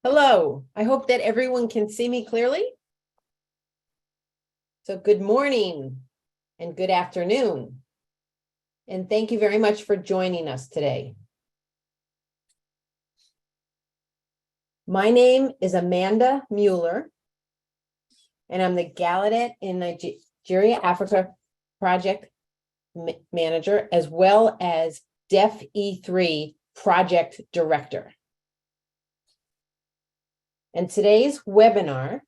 Hello, I hope that everyone can see me clearly. So good morning and good afternoon. And thank you very much for joining us today. My name is Amanda Mueller, and I'm the Gallaudet in Nigeria, Africa Project Manager, as well as Deaf E3 Project Director. And today's webinar,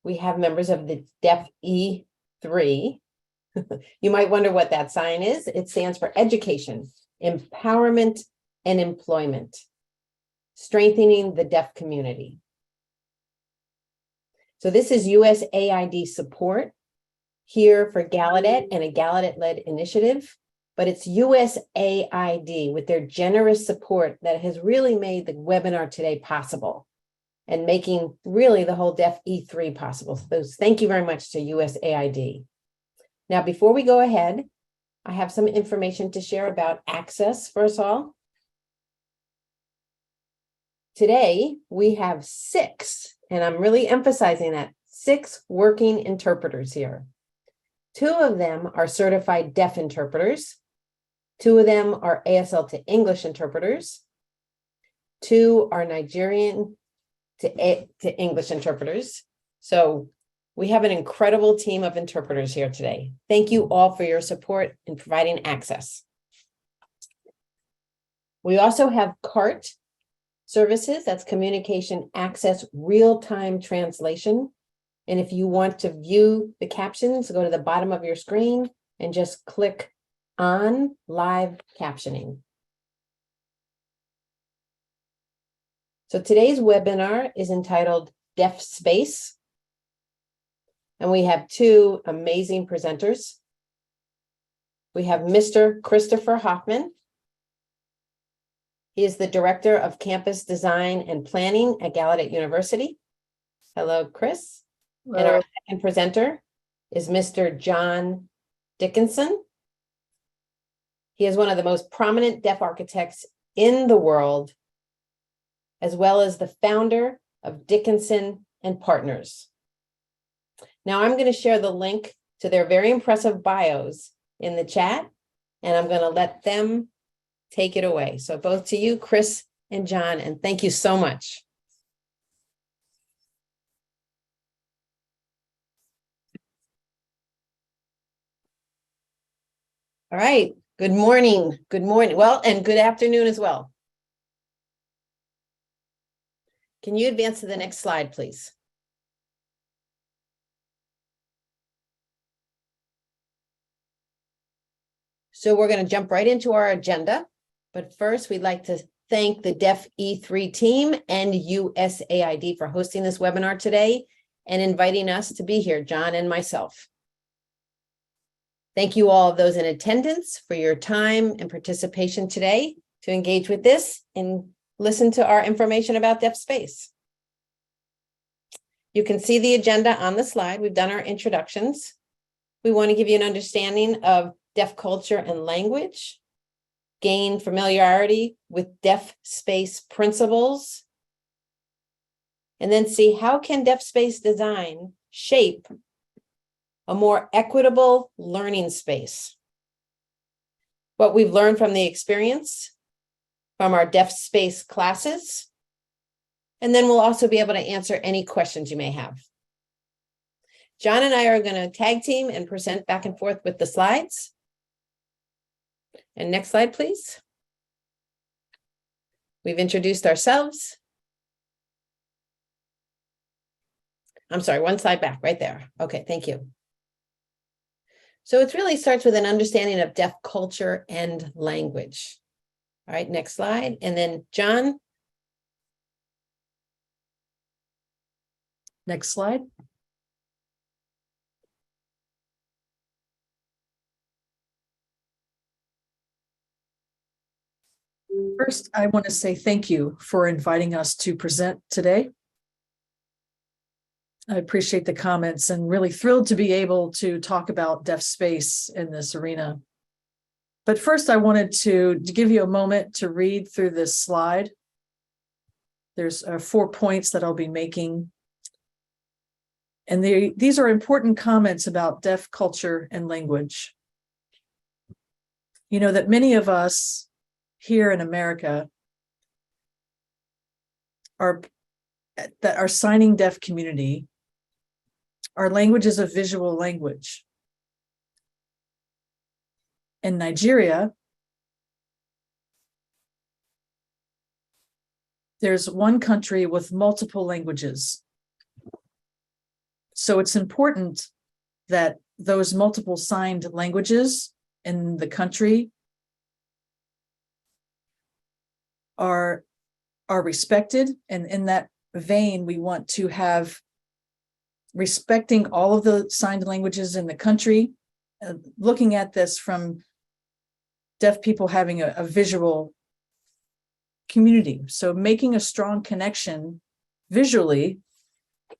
we have members of the Deaf E3. You might wonder what that sign is. It stands for Education, Empowerment, and Employment, strengthening the deaf community. So this is USAID support here for Gallaudet and a Gallaudet-led initiative, but it's USAID with their generous support that has really made the webinar today possible and making really the whole Deaf E3 possible. So thank you very much to USAID. Now, before we go ahead, I have some information to share about access for us all. Today, we have 6, and I'm really emphasizing that, 6 working interpreters here. 2 of them are certified deaf interpreters. 2 of them are ASL to English interpreters. 2 are Nigerian to English interpreters. So we have an incredible team of interpreters here today. Thank you all for your support in providing access. We also have CART services, that's Communication Access Real-Time Translation. And if you want to view the captions, go to the bottom of your screen and just click on live captioning. So today's webinar is entitled DeafSpace, and we have 2 amazing presenters. We have Mr. Christopher Hoffman. He is the Director of Campus Design and Planning at Gallaudet University. Hello, Chris. Hello. And our second presenter is Mr. John Dickinson. He is one of the most prominent deaf architects in the world, as well as the founder of Dickinson and Partners. Now I'm going to share the link to their very impressive bios in the chat, and I'm going to let them take it away. So both to you, Chris and John, and thank you so much. All right, good morning. Good morning. Well, and good afternoon as well. Can you advance to the next slide, please? So we're going to jump right into our agenda. But first, we'd like to thank the Deaf E3 team and USAID for hosting this webinar today and inviting us to be here, John and myself. Thank you all of those in attendance for your time and participation today to engage with this and listen to our information about DeafSpace. You can see the agenda on the slide. We've done our introductions. We want to give you an understanding of deaf culture and language, gain familiarity with DeafSpace principles, and then see how can DeafSpace design shape a more equitable learning space. What we've learned from the experience from our DeafSpace classes, and then we'll also be able to answer any questions you may have. John and I are going to tag team and present back and forth with the slides. And next slide, please. We've introduced ourselves. I'm sorry, one slide back, right there. Okay, thank you. So it really starts with an understanding of deaf culture and language. All right, next slide. And then John. Next slide. First, I want to say thank you for inviting us to present today. I appreciate the comments and really thrilled to be able to talk about DeafSpace in this arena. But first, I wanted to give you a moment to read through this slide. There's 4 points that I'll be making. And these are important comments about deaf culture and language. You know, that many of us here in America that are signing deaf community, our language is a visual language. In Nigeria, there's one country with multiple languages. So it's important that those multiple signed languages in the country are respected. And in that vein, we want to have respecting all of the signed languages in the country, looking at this from deaf people having a visual community. So making a strong connection visually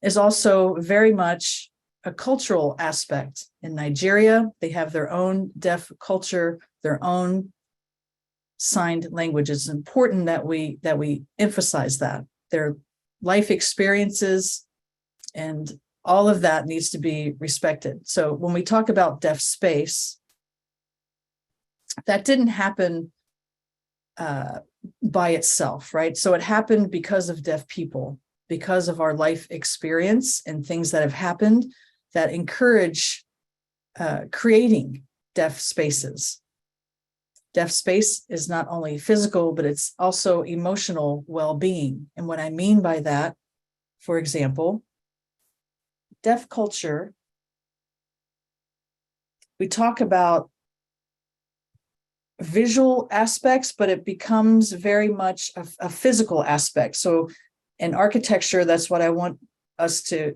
is also very much a cultural aspect. In Nigeria, they have their own deaf culture, their own signed language. It's important that we emphasize that. Their life experiences and all of that needs to be respected. So when we talk about DeafSpace, that didn't happen by itself, right? So it happened because of deaf people, because of our life experience and things that have happened that encourage creating deaf spaces. Deaf space is not only physical, but it's also emotional well-being. And what I mean by that, for example, deaf culture, we talk about visual aspects, but it becomes very much a physical aspect. So in architecture, that's what I want us to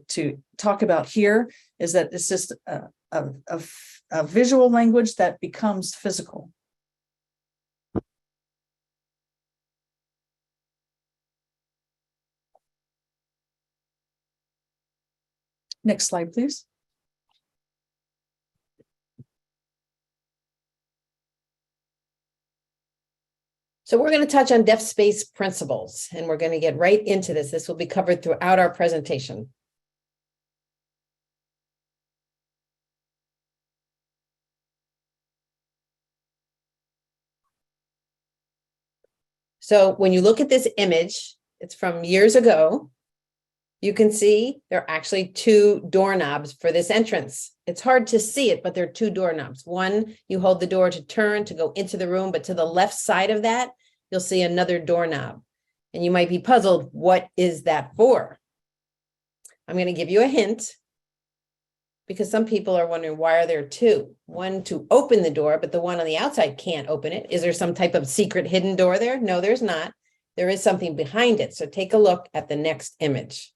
talk about here, is that it's just a visual language that becomes physical. Next slide, please. So we're going to touch on DeafSpace principles, and we're going to get right into this. This will be covered throughout our presentation. So when you look at this image, it's from years ago. You can see there are actually 2 doorknobs for this entrance. It's hard to see it, but there are 2 doorknobs. One, you hold the door to turn to go into the room, but to the left side of that, you'll see another doorknob. And you might be puzzled, what is that for? I'm going to give you a hint, because some people are wondering, why are there 2? One to open the door, but the one on the outside can't open it. Is there some type of secret hidden door there? No, there's not. There is something behind it. So take a look at the next image.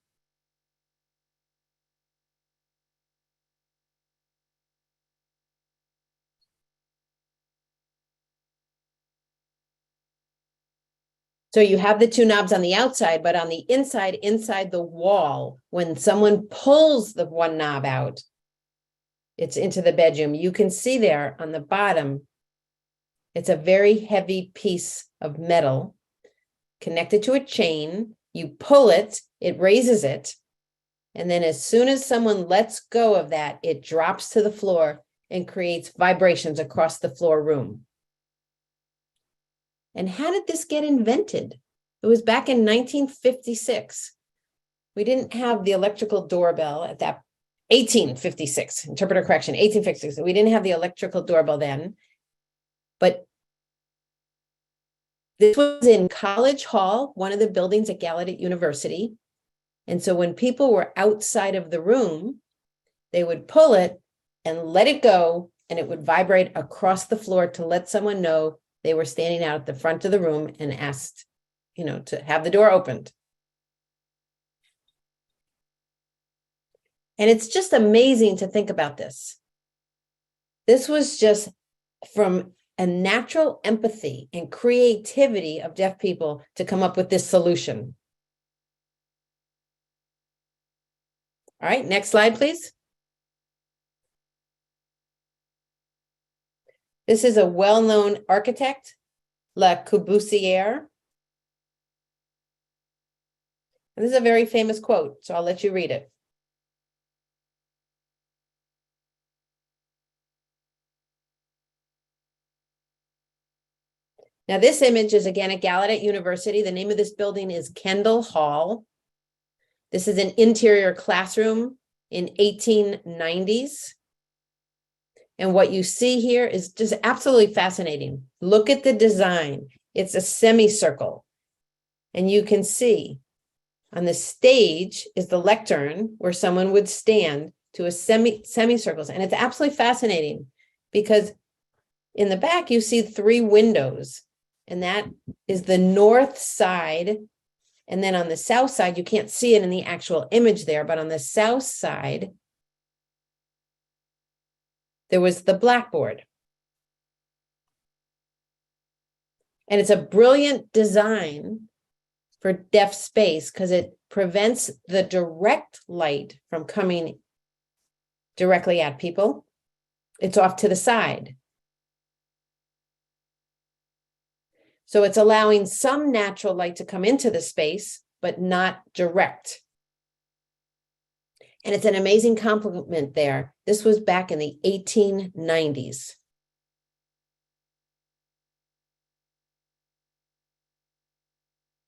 So you have the 2 knobs on the outside, but on the inside the wall, when someone pulls the one knob out, it's into the bedroom. You can see there on the bottom, it's a very heavy piece of metal connected to a chain. You pull it, it raises it. And then as soon as someone lets go of that, it drops to the floor and creates vibrations across the floor room. And how did this get invented? It was back in 1956. We didn't have the electrical doorbell at that, 1856, interpreter correction, 1856. We didn't have the electrical doorbell then, but this was in College Hall, one of the buildings at Gallaudet University. And so when people were outside of the room, they would pull it and let it go, and it would vibrate across the floor to let someone know they were standing out at the front of the room and asked, to have the door opened. And it's just amazing to think about this. This was just from a natural empathy and creativity of deaf people to come up with this solution. All right, next slide, please. This is a well-known architect, Le Corbusier. And this is a very famous quote, so I'll let you read it. Now, this image is again at Gallaudet University. The name of this building is Kendall Hall. This is an interior classroom in 1890s. And what you see here is just absolutely fascinating. Look at the design. It's a semicircle. And you can see on the stage is the lectern where someone would stand to a semicircles. And it's absolutely fascinating because in the back, you see 3 windows. And that is the north side. And then on the south side, you can't see it in the actual image there, but on the south side, there was the blackboard. And it's a brilliant design for DeafSpace because it prevents the direct light from coming directly at people. It's off to the side. So it's allowing some natural light to come into the space, but not direct. And it's an amazing compliment there. This was back in the 1890s.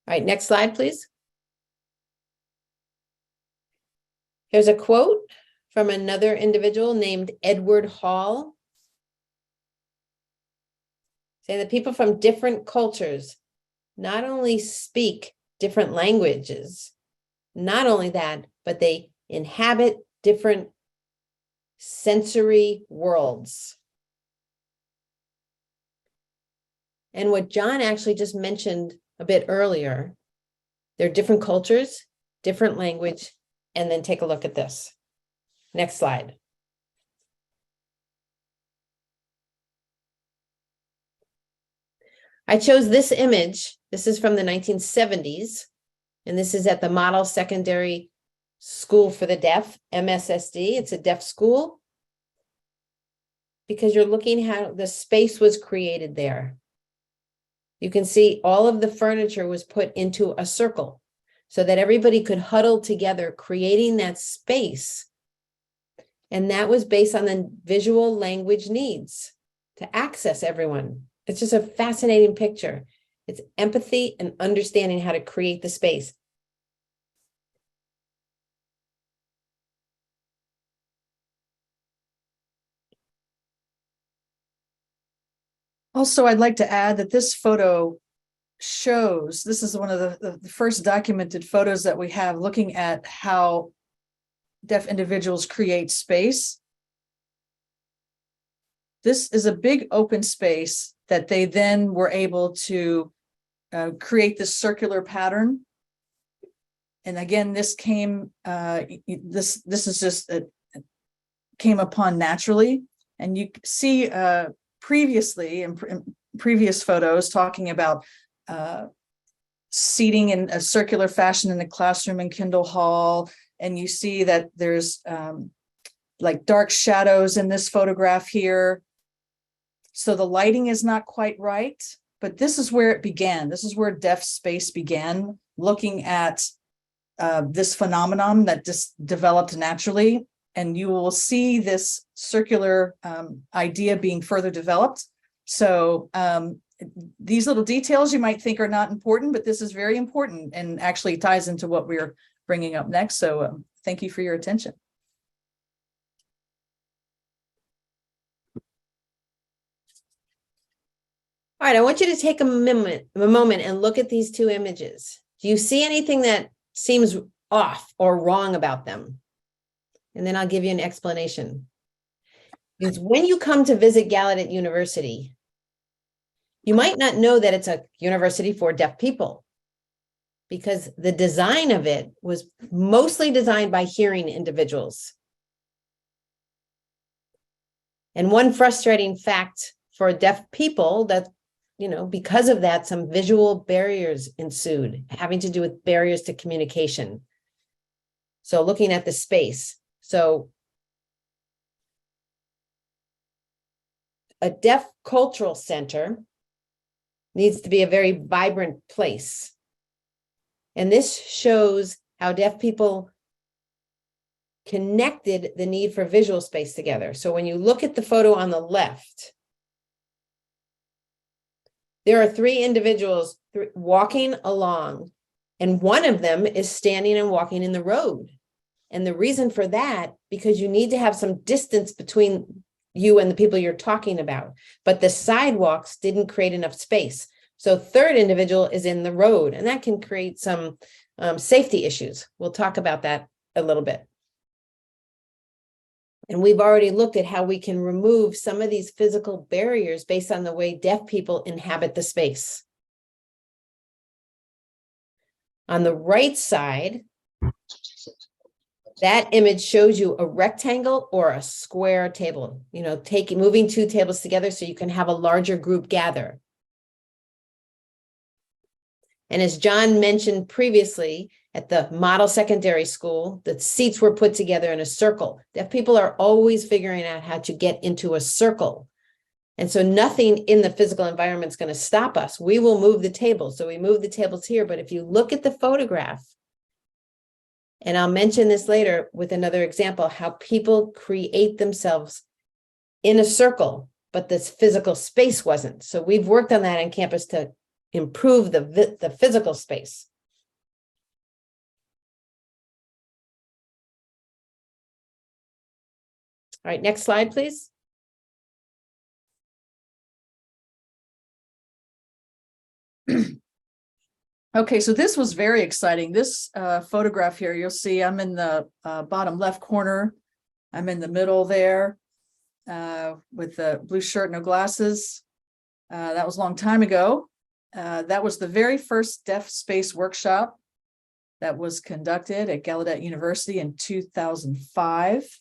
All right, next slide, please. Here's a quote from another individual named Edward Hall, saying that people from different cultures not only speak different languages, not only that, but they inhabit different sensory worlds. And what John actually just mentioned a bit earlier, they're different cultures, different language, and then take a look at this. Next slide. I chose this image. This is from the 1970s, and this is at the Model Secondary School for the Deaf, MSSD. It's a deaf school because you're looking how the space was created there. You can see all of the furniture was put into a circle so that everybody could huddle together, creating that space. And that was based on the visual language needs to access everyone. It's just a fascinating picture. It's empathy and understanding how to create the space. Also, I'd like to add that this photo shows, this is one of the first documented photos that we have looking at how deaf individuals create space. This is a big open space that they then were able to create this circular pattern. And again, this came, this is just, came upon naturally. And you see previously in previous photos talking about seating in a circular fashion in the classroom in Kendall Hall. And you see that there's like dark shadows in this photograph here. So the lighting is not quite right, but this is where it began. This is where DeafSpace began, looking at this phenomenon that just developed naturally. And you will see this circular idea being further developed. So these little details you might think are not important, but this is very important and actually ties into what we're bringing up next. So thank you for your attention. All right, I want you to take a moment and look at these 2 images. Do you see anything that seems off or wrong about them? And then I'll give you an explanation. Because when you come to visit Gallaudet University, you might not know that it's a university for deaf people, because the design of it was mostly designed by hearing individuals. And one frustrating fact for deaf people that, you know, because of that, some visual barriers ensued, having to do with barriers to communication. So looking at the space. So a deaf cultural center needs to be a very vibrant place. And this shows how deaf people connected the need for visual space together. So when you look at the photo on the left, there are three individuals walking along, and one of them is standing and walking in the road. And the reason for that, because you need to have some distance between you and the people you're talking about, but the sidewalks didn't create enough space. So third individual is in the road, and that can create some safety issues. We'll talk about that a little bit. And we've already looked at how we can remove some of these physical barriers based on the way deaf people inhabit the space. On the right side, that image shows you a rectangle or a square table, moving two tables together so you can have a larger group gather. And as John mentioned previously, at the model secondary school, the seats were put together in a circle. Deaf people are always figuring out how to get into a circle. And so nothing in the physical environment is going to stop us. We will move the tables. So we move the tables here. But if you look at the photograph, and I'll mention this later with another example, how people create themselves in a circle, but this physical space wasn't. So we've worked on that on campus to improve the physical space. All right, next slide, please. Okay, so this was very exciting. This photograph here, you'll see I'm in the bottom left corner. I'm in the middle there with the blue shirt, no glasses. That was a long time ago. That was the very first DeafSpace workshop that was conducted at Gallaudet University in 2005.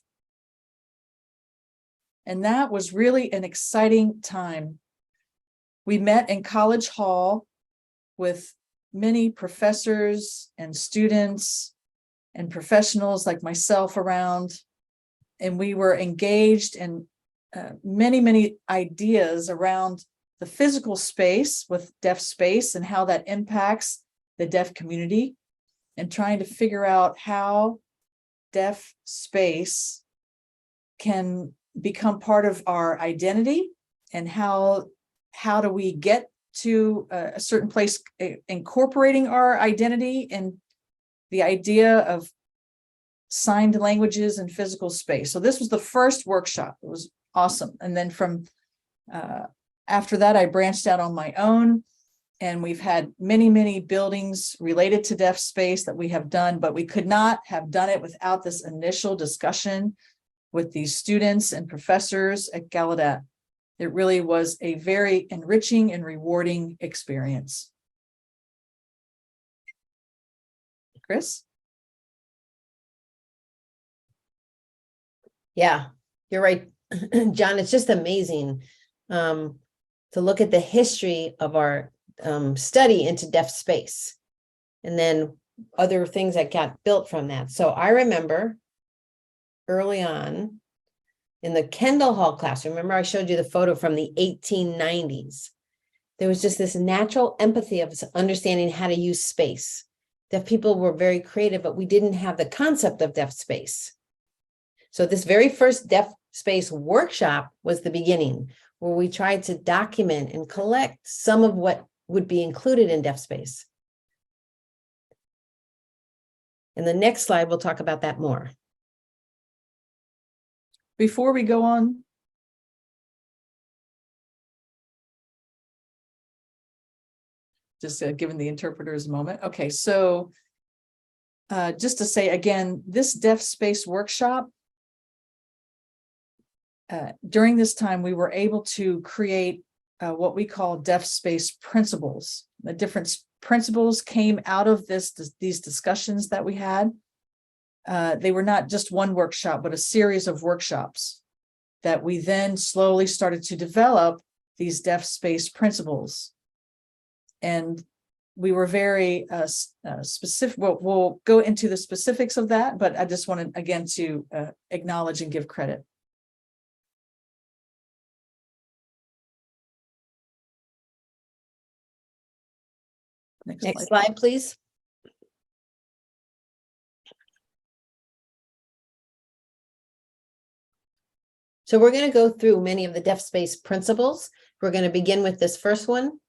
And that was really an exciting time. We met in College Hall with many professors and students and professionals like myself around, and we were engaged in many ideas around the physical space with DeafSpace and how that impacts the deaf community, and trying to figure out how DeafSpace can become part of our identity, and how do we get to a certain place incorporating our identity and the idea of signed languages and physical space. So this was the first workshop. It was awesome. And then from after that, I branched out on my own, and we've had many buildings related to DeafSpace that we have done, but we could not have done it without this initial discussion with these students and professors at Gallaudet. It really was a very enriching and rewarding experience. Chris? Yeah, you're right, John. It's just amazing to look at the history of our study into DeafSpace, and then other things that got built from that. So I remember early on in the Kendall Hall classroom, remember I showed you the photo from the 1890s. There was just this natural empathy of understanding how to use space. Deaf people were very creative, but we didn't have the concept of DeafSpace. So this very first DeafSpace workshop was the beginning, where we tried to document and collect some of what would be included in DeafSpace. In the next slide, we'll talk about that more. Before we go on, just giving the interpreters a moment. Okay, so just to say again, this DeafSpace workshop, during this time, we were able to create what we call DeafSpace principles. The different principles came out of these discussions that we had. They were not just one workshop, but a series of workshops that we then slowly started to develop these DeafSpace principles. And we were very specific. We'll go into the specifics of that, but I just wanted, again, to acknowledge and give credit. Next slide, please. So we're going to go through many of the DeafSpace principles. We're going to begin with this first one,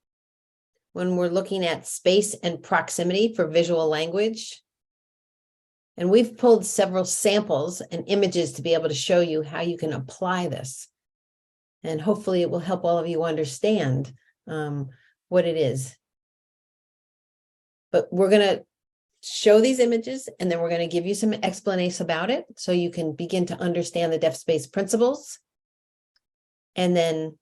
when we're looking at space and proximity for visual language. And we've pulled several samples and images to be able to show you how you can apply this. And hopefully it will help all of you understand what it is. But we're going to show these images, and then we're going to give you some explanation about it so you can begin to understand the DeafSpace principles. And then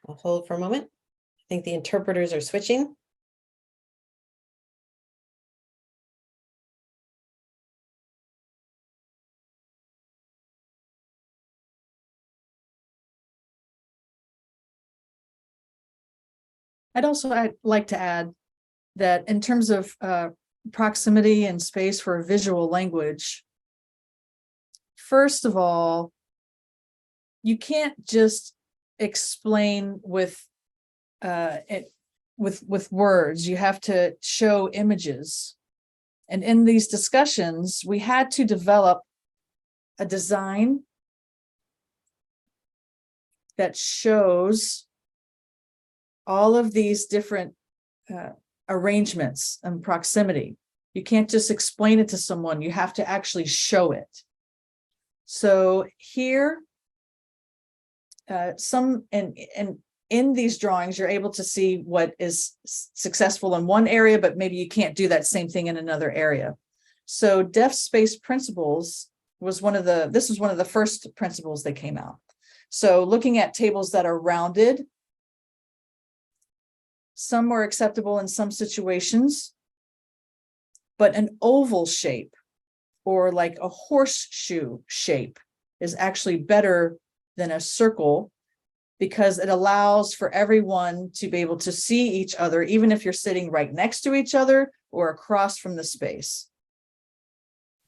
I'll hold for a moment. I think the interpreters are switching. I'd like to add that in terms of proximity and space for visual language, first of all, you can't just explain with words. You have to show images. And in these discussions, we had to develop a design that shows all of these different arrangements and proximity. You can't just explain it to someone, you have to actually show it. So here, in these drawings, you're able to see what is successful in one area, but maybe you can't do that same thing in another area. So DeafSpace principles was this was one of the first principles that came out. So looking at tables that are rounded, some are acceptable in some situations, but an oval shape or like a horseshoe shape is actually better than a circle, because it allows for everyone to be able to see each other, even if you're sitting right next to each other or across from the space.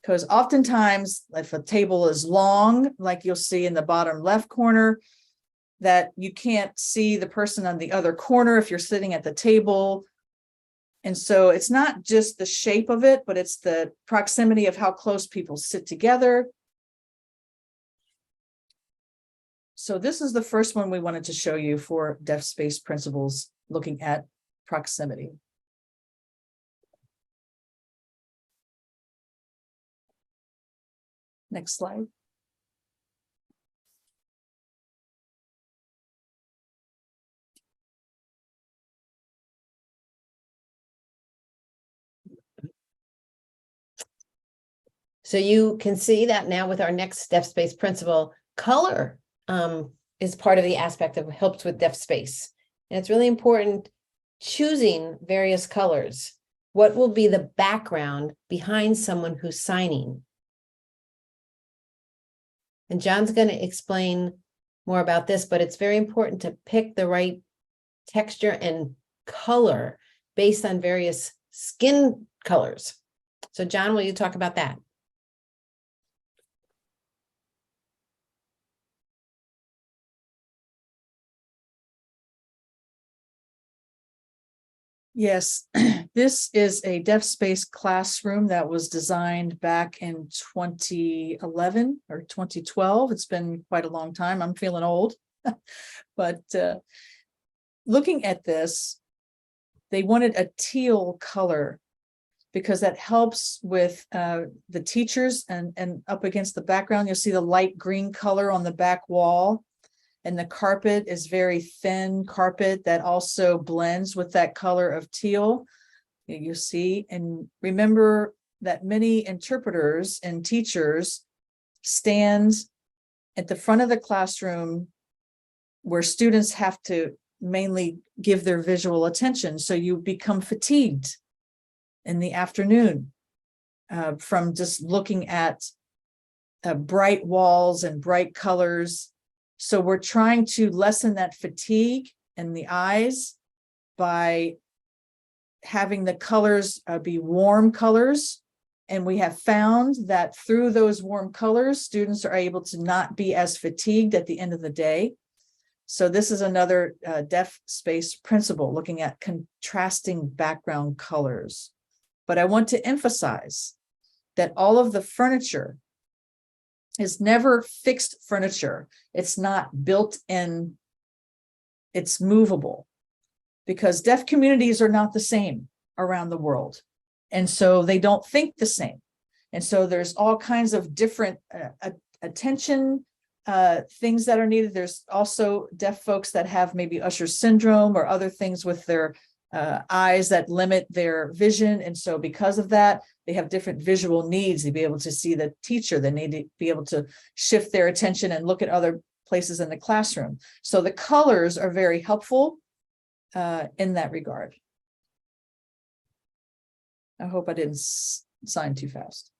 Because oftentimes, if a table is long, like you'll see in the bottom left corner, that you can't see the person on the other corner if you're sitting at the table. And so it's not just the shape of it, but it's the proximity of how close people sit together. So this is the first one we wanted to show you for DeafSpace principles, looking at proximity. Next slide. So you can see that now with our next DeafSpace principle, color is part of the aspect that helps with DeafSpace. And it's really important choosing various colors. What will be the background behind someone who's signing? And John's going to explain more about this, but it's very important to pick the right texture and color based on various skin colors. So John, will you talk about that? Yes, this is a DeafSpace classroom that was designed back in 2011 or 2012. It's been quite a long time. I'm feeling old. But looking at this, they wanted a teal color because that helps with the teachers, and up against the background, you'll see the light green color on the back wall. And the carpet is very thin carpet that also blends with that color of teal. You see, and remember that many interpreters and teachers stand at the front of the classroom where students have to mainly give their visual attention. So you become fatigued in the afternoon from just looking at bright walls and bright colors. So we're trying to lessen that fatigue in the eyes by having the colors be warm colors. And we have found that through those warm colors, students are able to not be as fatigued at the end of the day. So this is another DeafSpace principle, looking at contrasting background colors. But I want to emphasize that all of the furniture is never fixed furniture. It's not built in, it's movable, because deaf communities are not the same around the world. And so they don't think the same. And so there's all kinds of different attention things that are needed. There's also deaf folks that have maybe Usher syndrome or other things with their eyes that limit their vision. And so because of that, they have different visual needs to be able to see the teacher. They need to be able to shift their attention and look at other places in the classroom. So the colors are very helpful in that regard. I hope I didn't sign too fast.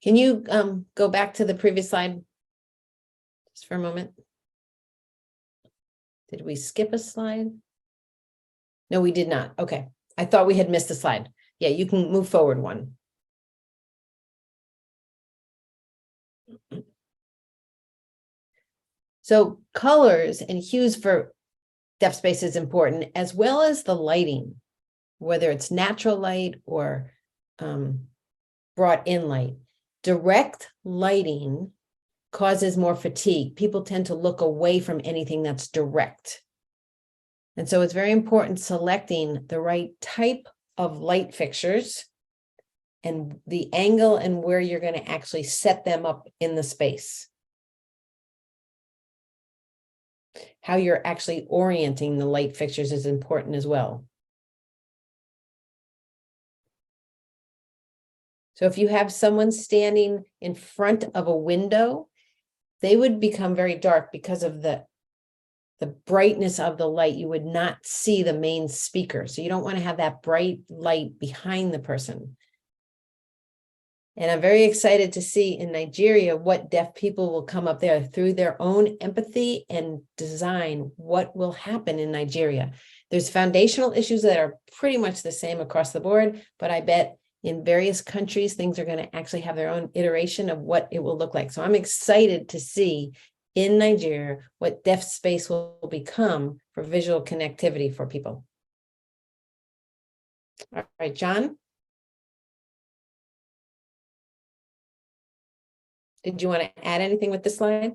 Can you go back to the previous slide just for a moment? Did we skip a slide? No, we did not. Okay. I thought we had missed a slide. Yeah, you can move forward one. So colors and hues for DeafSpace is important, as well as the lighting, whether it's natural light or brought in light. Direct lighting causes more fatigue. People tend to look away from anything that's direct. And so it's very important selecting the right type of light fixtures and the angle and where you're going to actually set them up in the space. How you're actually orienting the light fixtures is important as well. So if you have someone standing in front of a window, they would become very dark because of the brightness of the light. You would not see the main speaker. So you don't want to have that bright light behind the person. And I'm very excited to see in Nigeria what deaf people will come up there through their own empathy and design what will happen in Nigeria. There's foundational issues that are pretty much the same across the board, but I bet in various countries, things are going to actually have their own iteration of what it will look like. So I'm excited to see in Nigeria what DeafSpace will become for visual connectivity for people. All right, John. Did you want to add anything with this slide?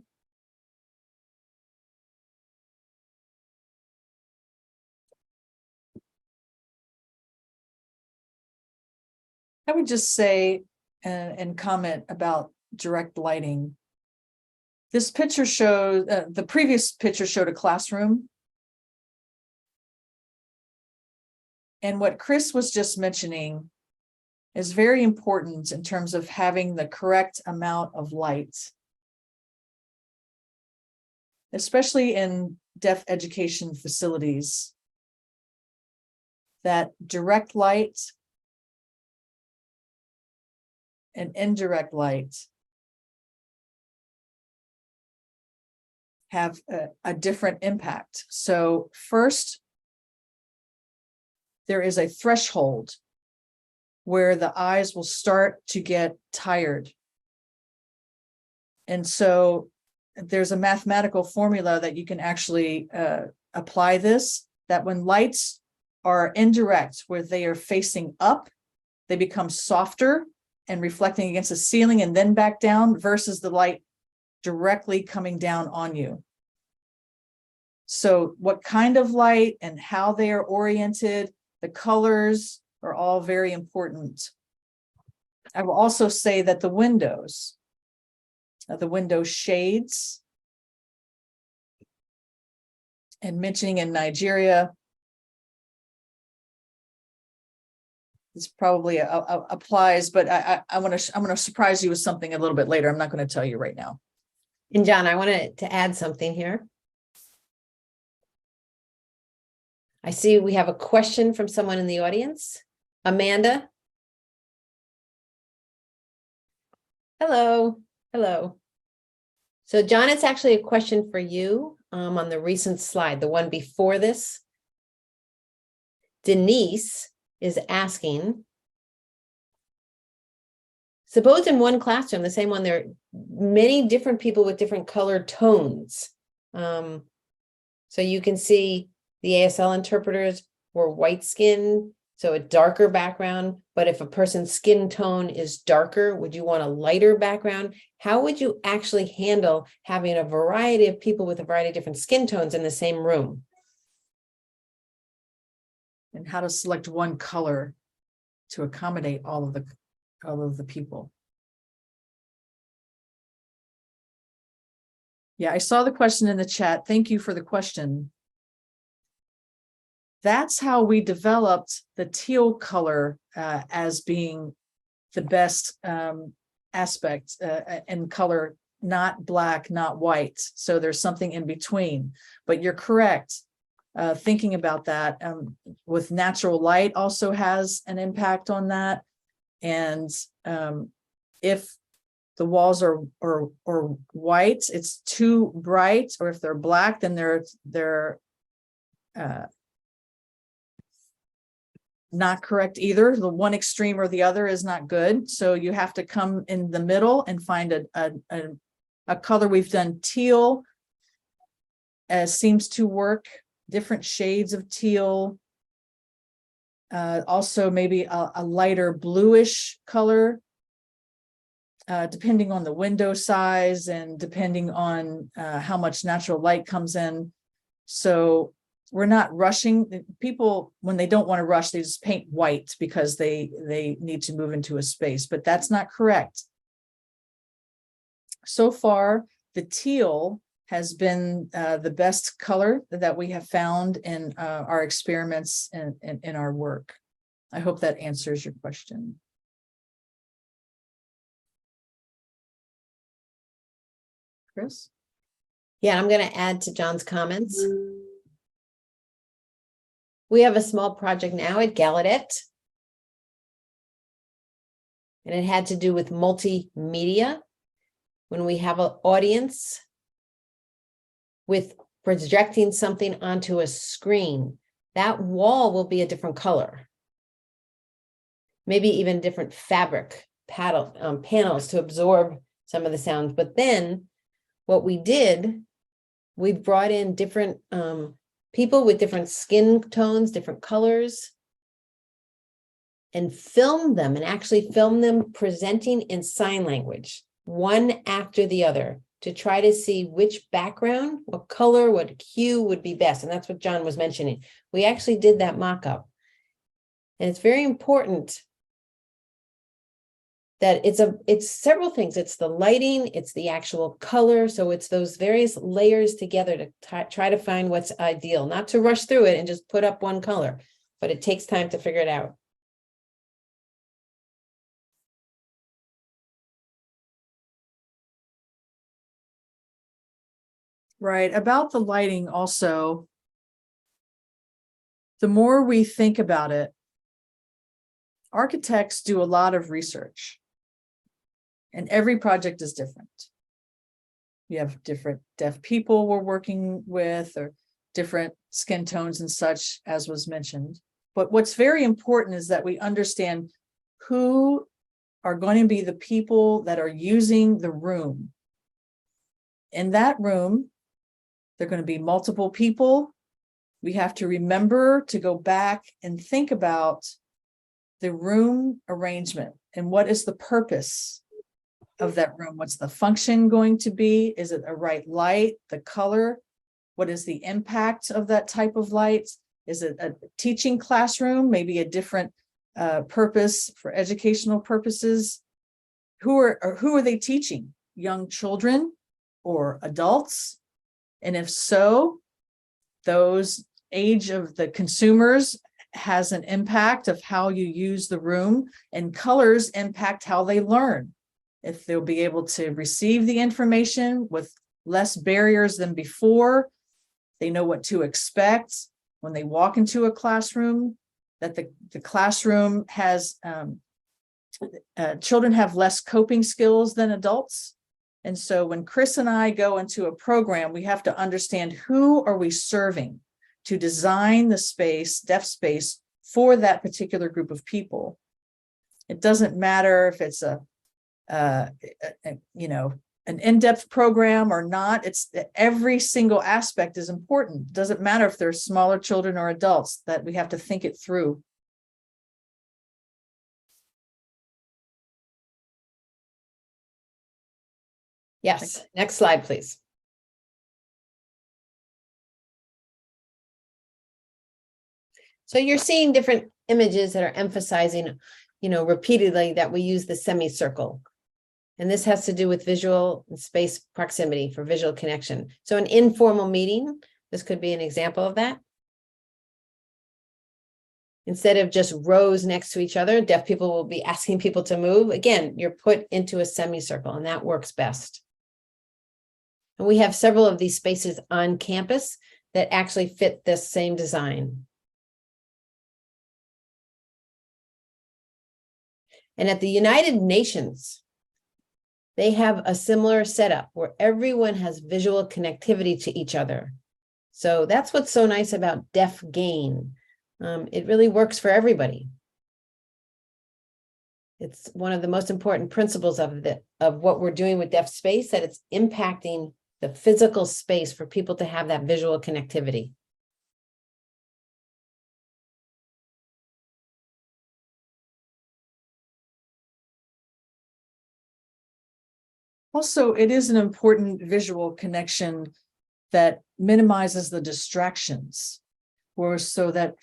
I would just say and comment about direct lighting. This picture shows, the previous picture showed a classroom. And what Chris was just mentioning is very important in terms of having the correct amount of light, especially in deaf education facilities. That direct light and indirect light have a different impact. So first, there is a threshold where the eyes will start to get tired. And so there's a mathematical formula that you can actually apply this, that when lights are indirect, where they are facing up, they become softer and reflecting against the ceiling and then back down, versus the light directly coming down on you. So what kind of light and how they are oriented, the colors are all very important. I will also say that the window shades, and mentioning in Nigeria, this probably applies, but I'm going to surprise you with something a little bit later. I'm not going to tell you right now. And John, I wanted to add something here. I see we have a question from someone in the audience. Amanda. Hello. Hello. So John, it's actually a question for you on the recent slide, the one before this. Denise is asking, suppose in one classroom, the same one, there are many different people with different color tones. So you can see the ASL interpreters were white skinned. So a darker background, but if a person's skin tone is darker, would you want a lighter background? How would you actually handle having a variety of people with a variety of different skin tones in the same room? And how to select one color to accommodate all of the people. Yeah, I saw the question in the chat. Thank you for the question. That's how we developed the teal color as being the best aspect and color, not black, not white. So there's something in between, but you're correct. Thinking about that with natural light also has an impact on that. And if the walls are white, it's too bright, or if they're black, then they're not correct either. The one extreme or the other is not good. So you have to come in the middle and find a color. We've done teal, seems to work, different shades of teal. Also maybe a lighter bluish color, depending on the window size and depending on how much natural light comes in. So we're not rushing. People, when they don't want to rush, they just paint white because they need to move into a space, but that's not correct. So far, the teal has been the best color that we have found in our experiments and in our work. I hope that answers your question. Chris? Yeah, I'm going to add to John's comments. We have a small project now at Gallaudet, and it had to do with multimedia. When we have an audience with projecting something onto a screen, that wall will be a different color. Maybe even different fabric panels to absorb some of the sounds. But then what we did, we brought in different people with different skin tones, different colors, and filmed them, and actually filmed them presenting in sign language, one after the other, to try to see which background, what color, what hue would be best. And that's what John was mentioning. We actually did that mock-up. And it's very important that it's several things. It's the lighting, it's the actual color. So it's those various layers together to try to find what's ideal, not to rush through it and just put up one color, but it takes time to figure it out. Right. About the lighting also, the more we think about it, architects do a lot of research, and every project is different. You have different deaf people we're working with, or different skin tones and such, as was mentioned. But what's very important is that we understand who are going to be the people that are using the room. In that room, there are going to be multiple people. We have to remember to go back and think about the room arrangement and what is the purpose of that room. What's the function going to be? Is it a right light, the color? What is the impact of that type of light? Is it a teaching classroom, maybe a different purpose for educational purposes? Who are they teaching? Young children or adults? And if so, those age of the consumers has an impact of how you use the room, and colors impact how they learn. If they'll be able to receive the information with less barriers than before, they know what to expect when they walk into a classroom, that the classroom has, children have less coping skills than adults. And so when Chris and I go into a program, we have to understand who are we serving to design the space, DeafSpace, for that particular group of people. It doesn't matter if it's an in-depth program or not. It's every single aspect is important. It doesn't matter if they're smaller children or adults, that we have to think it through. Yes, next slide, please. So you're seeing different images that are emphasizing, repeatedly that we use the semicircle. And this has to do with visual and space proximity for visual connection. So an informal meeting, this could be an example of that. Instead of just rows next to each other, deaf people will be asking people to move. Again, you're put into a semicircle, and that works best. And we have several of these spaces on campus that actually fit this same design. And at the United Nations, they have a similar setup where everyone has visual connectivity to each other. So that's what's so nice about Deaf Gain. It really works for everybody. It's one of the most important principles of what we're doing with DeafSpace, that it's impacting the physical space for people to have that visual connectivity. Also, it is an important visual connection that minimizes the distractions, or so that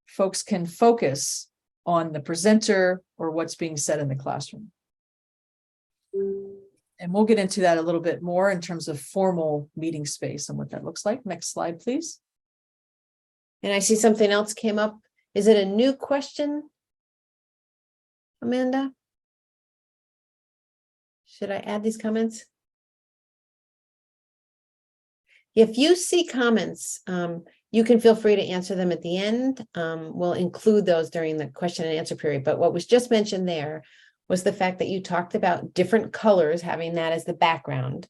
folks can focus on the presenter or what's being said in the classroom. And we'll get into that a little bit more in terms of formal meeting space and what that looks like. Next slide, please. And I see something else came up. Is it a new question, Amanda? Should I add these comments? If you see comments, you can feel free to answer them at the end. We'll include those during the question and answer period. But what was just mentioned there was the fact that you talked about different colors, having that as the background.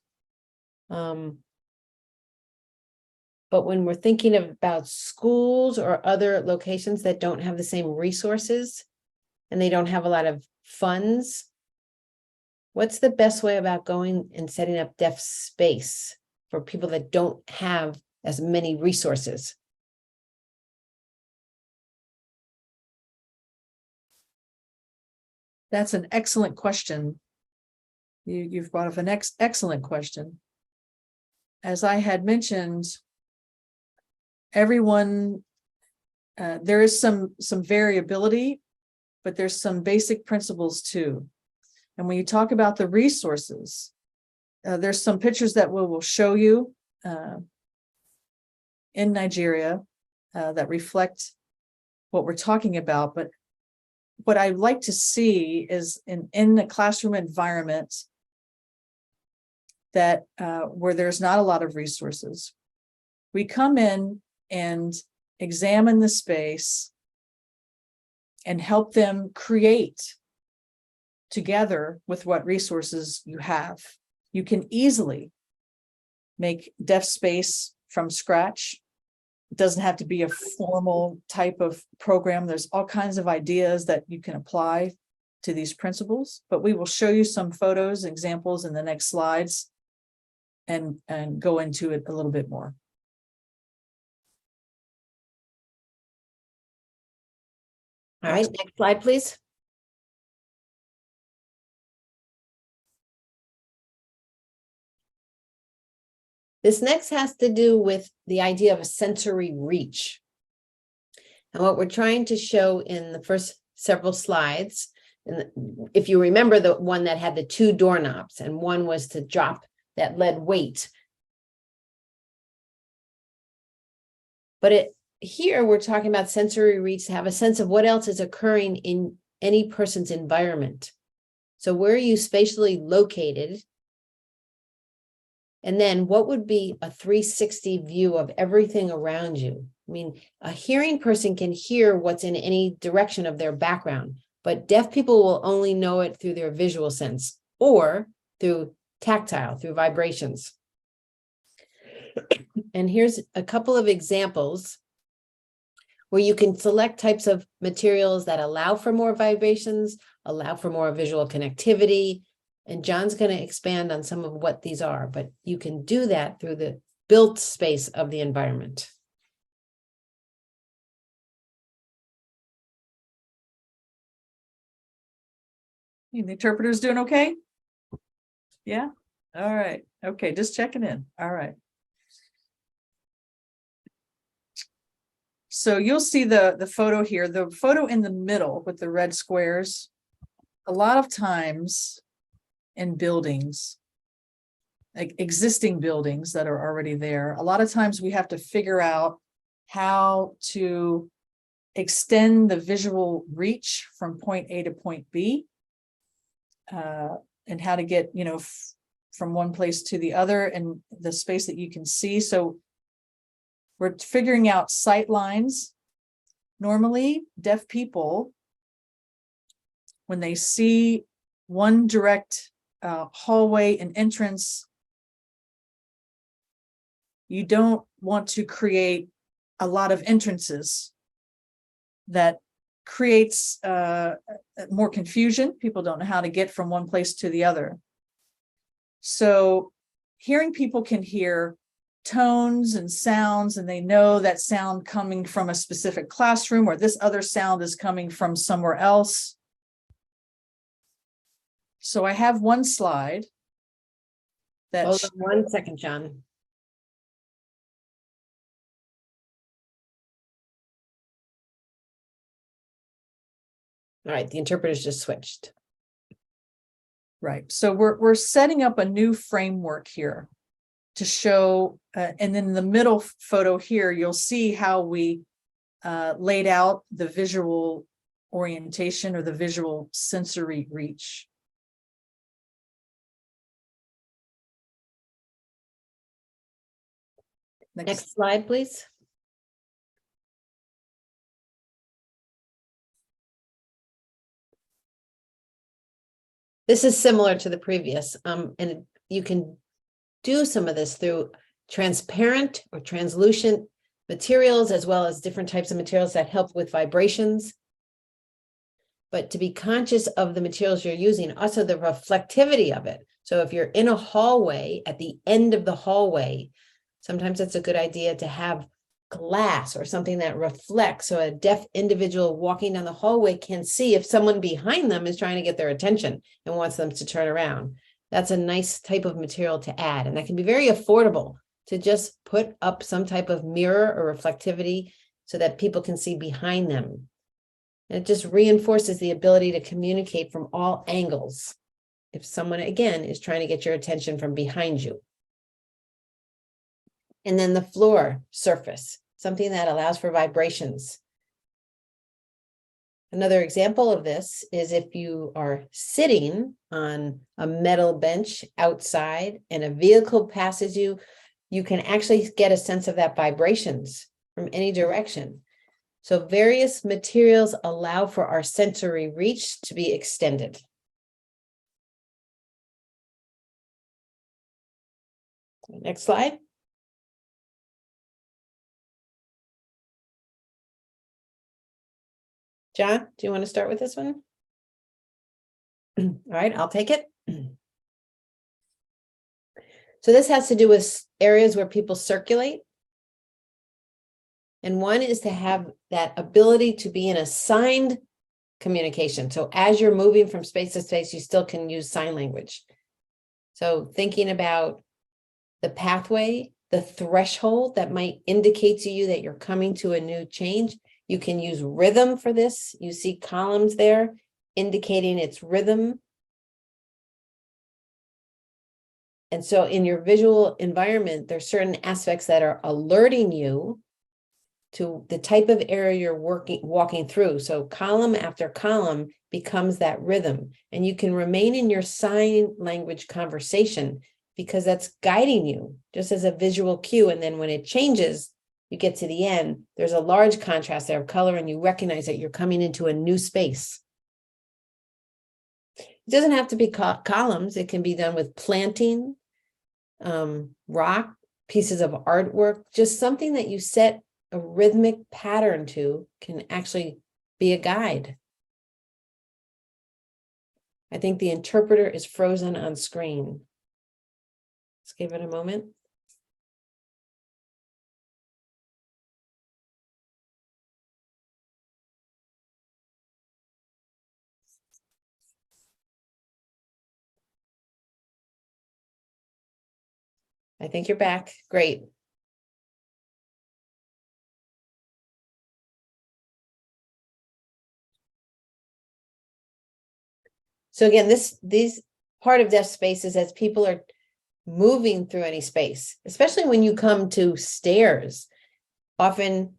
But when we're thinking about schools or other locations that don't have the same resources and they don't have a lot of funds, what's the best way about going and setting up DeafSpace for people that don't have as many resources? That's an excellent question. You've brought up an excellent question. As I had mentioned, everyone, there is some variability, but there's some basic principles too. And when you talk about the resources, there's some pictures that we will show you in Nigeria that reflect what we're talking about. But what I like to see is in the classroom environment that where there's not a lot of resources, we come in and examine the space and help them create together with what resources you have. You can easily make DeafSpace from scratch. It doesn't have to be a formal type of program. There's all kinds of ideas that you can apply to these principles, but we will show you some photos, examples in the next slides and go into it a little bit more. All right, next slide, please. This next has to do with the idea of a sensory reach. And what we're trying to show in the first several slides, and if you remember the one that had the two doorknobs, and one was to drop that lead weight. But here we're talking about sensory reach to have a sense of what else is occurring in any person's environment. So where are you spatially located? And then what would be a 360 view of everything around you? I mean, a hearing person can hear what's in any direction of their background, but deaf people will only know it through their visual sense or through tactile, through vibrations. And here's a couple of examples where you can select types of materials that allow for more vibrations, allow for more visual connectivity. And John's going to expand on some of what these are, but you can do that through the built space of the environment. The interpreter's doing okay? Yeah. All right. Okay, just checking in. All right. So you'll see the photo here, the photo in the middle with the red squares. A lot of times in buildings, like existing buildings that are already there, a lot of times we have to figure out how to extend the visual reach from point A to point B. And how to get, from one place to the other and the space that you can see. So we're figuring out sight lines. Normally, deaf people, when they see one direct hallway and entrance, you don't want to create a lot of entrances. That creates more confusion. People don't know how to get from one place to the other. So hearing people can hear tones and sounds, and they know that sound coming from a specific classroom, or this other sound is coming from somewhere else. So I have one slide that Hold on 1 second, John. All right, the interpreter's just switched. right. So we're setting up a new framework here to show, and then in the middle photo here, you'll see how we laid out the visual orientation or the visual sensory reach. Next slide, please. This is similar to the previous, and you can do some of this through transparent or translucent materials, as well as different types of materials that help with vibrations. But to be conscious of the materials you're using, also the reflectivity of it. So if you're in a hallway, at the end of the hallway, sometimes it's a good idea to have glass or something that reflects, so a deaf individual walking down the hallway can see if someone behind them is trying to get their attention and wants them to turn around. That's a nice type of material to add, and that can be very affordable, to just put up some type of mirror or reflectivity so that people can see behind them. And it just reinforces the ability to communicate from all angles if someone, again, is trying to get your attention from behind you. And then the floor surface, something that allows for vibrations. Another example of this is if you are sitting on a metal bench outside and a vehicle passes you, you can actually get a sense of that vibrations from any direction. So various materials allow for our sensory reach to be extended. Next slide. John, do you want to start with this one? All right, I'll take it. So this has to do with areas where people circulate. And one is to have that ability to be in a signed communication. So as you're moving from space to space, you still can use sign language. So thinking about the pathway, the threshold that might indicate to you that you're coming to a new change. You can use rhythm for this. You see columns there indicating its rhythm. And so in your visual environment, there's certain aspects that are alerting you to the type of area you're walking through. So column after column becomes that rhythm, and you can remain in your sign language conversation because that's guiding you just as a visual cue. And then when it changes, you get to the end, there's a large contrast there of color, and you recognize that you're coming into a new space. It doesn't have to be columns. It can be done with planting, rock, pieces of artwork, just something that you set a rhythmic pattern to can actually be a guide. I think the interpreter is frozen on screen. Let's give it a moment. I think you're back. Great. So again, these part of DeafSpace is as people are moving through any space, especially when you come to stairs. Often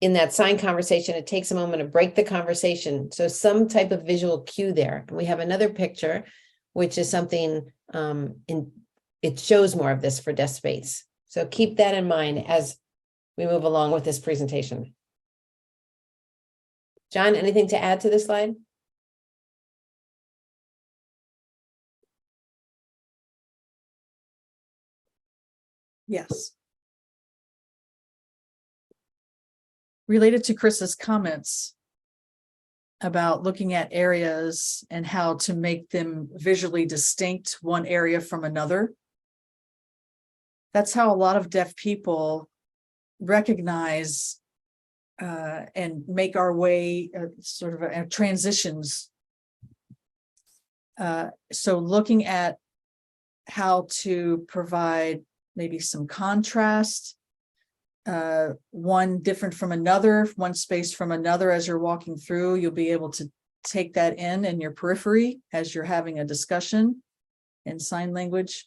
in that sign conversation, it takes a moment to break the conversation. So some type of visual cue there. And we have another picture, which is something it shows more of this for DeafSpace. So keep that in mind as we move along with this presentation. John, anything to add to this slide? Yes. Related to Chris's comments about looking at areas and how to make them visually distinct, one area from another. That's how a lot of deaf people recognize and make our way sort of transitions. So looking at how to provide maybe some contrast, one different from another, one space from another as you're walking through, you'll be able to take that in your periphery as you're having a discussion in sign language.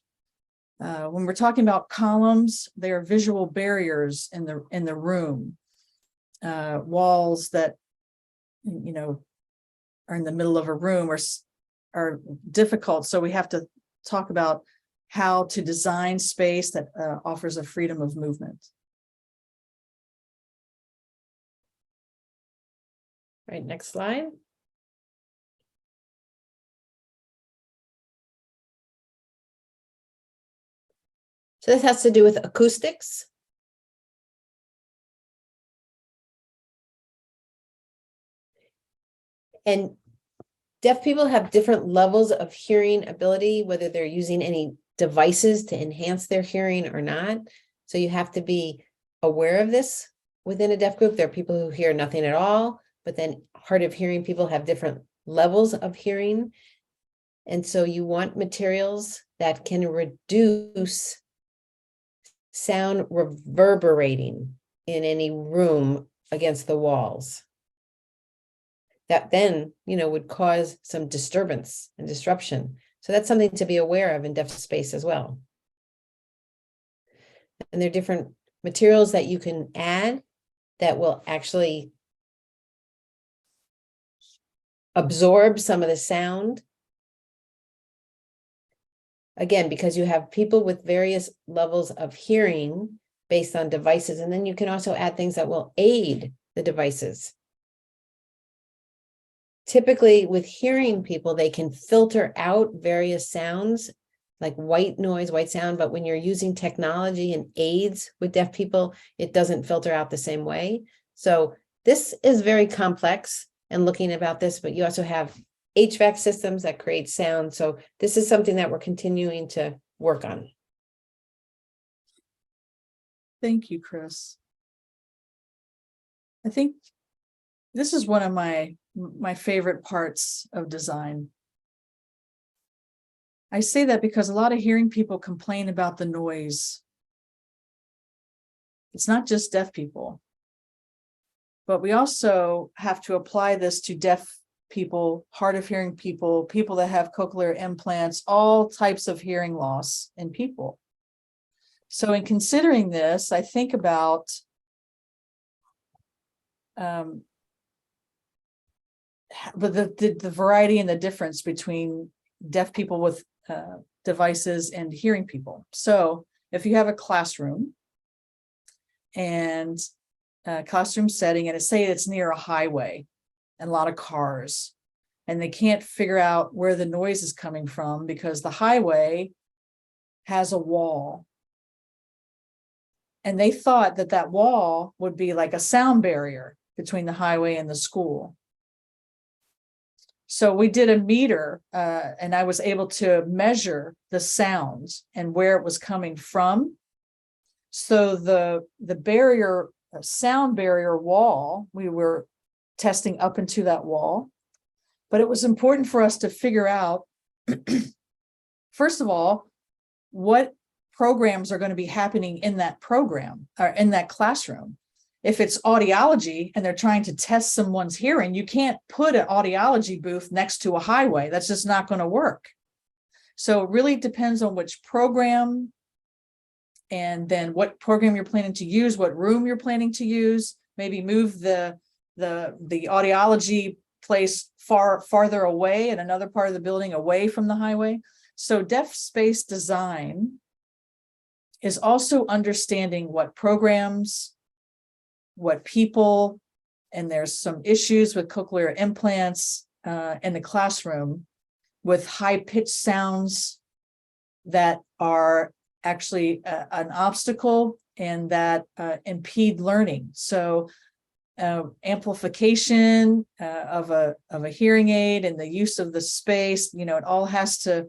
When we're talking about columns, they are visual barriers in the room, walls that, you know, are in the middle of a room are difficult. So we have to talk about how to design space that offers a freedom of movement. All right, next slide. So this has to do with acoustics. And deaf people have different levels of hearing ability, whether they're using any devices to enhance their hearing or not. So you have to be aware of this within a deaf group. There are people who hear nothing at all, but then hard of hearing people have different levels of hearing. And so you want materials that can reduce sound reverberating in any room against the walls. That then, you know, would cause some disturbance and disruption. So that's something to be aware of in DeafSpace as well. And there are different materials that you can add that will actually absorb some of the sound. Again, because you have people with various levels of hearing based on devices, and then you can also add things that will aid the devices. Typically with hearing people, they can filter out various sounds like white noise, white sound, but when you're using technology and aids with deaf people, it doesn't filter out the same way. So this is very complex and looking about this, but you also have HVAC systems that create sound. So this is something that we're continuing to work on. Thank you, Chris. I think this is one of my favorite parts of design. I say that because a lot of hearing people complain about the noise. It's not just deaf people, but we also have to apply this to deaf people, hard of hearing people, people that have cochlear implants, all types of hearing loss in people. So in considering this, I think about but the variety and the difference between deaf people with devices and hearing people. So if you have a classroom and a classroom setting, and say it's near a highway and a lot of cars, and they can't figure out where the noise is coming from because the highway has a wall. And they thought that that wall would be like a sound barrier between the highway and the school. So we did a meter and I was able to measure the sounds and where it was coming from. So the barrier, sound barrier wall, we were testing up into that wall. But it was important for us to figure out, first of all, what programs are going to be happening in that program or in that classroom. If it's audiology and they're trying to test someone's hearing, you can't put an audiology booth next to a highway. That's just not going to work. So it really depends on which program, and then what program you're planning to use, what room you're planning to use. Maybe move the audiology place farther away in another part of the building, away from the highway. So DeafSpace design is also understanding what programs, what people, and there's some issues with cochlear implants in the classroom with high-pitched sounds that are actually an obstacle and that impede learning. So amplification of a hearing aid and the use of the space, you know, it all has to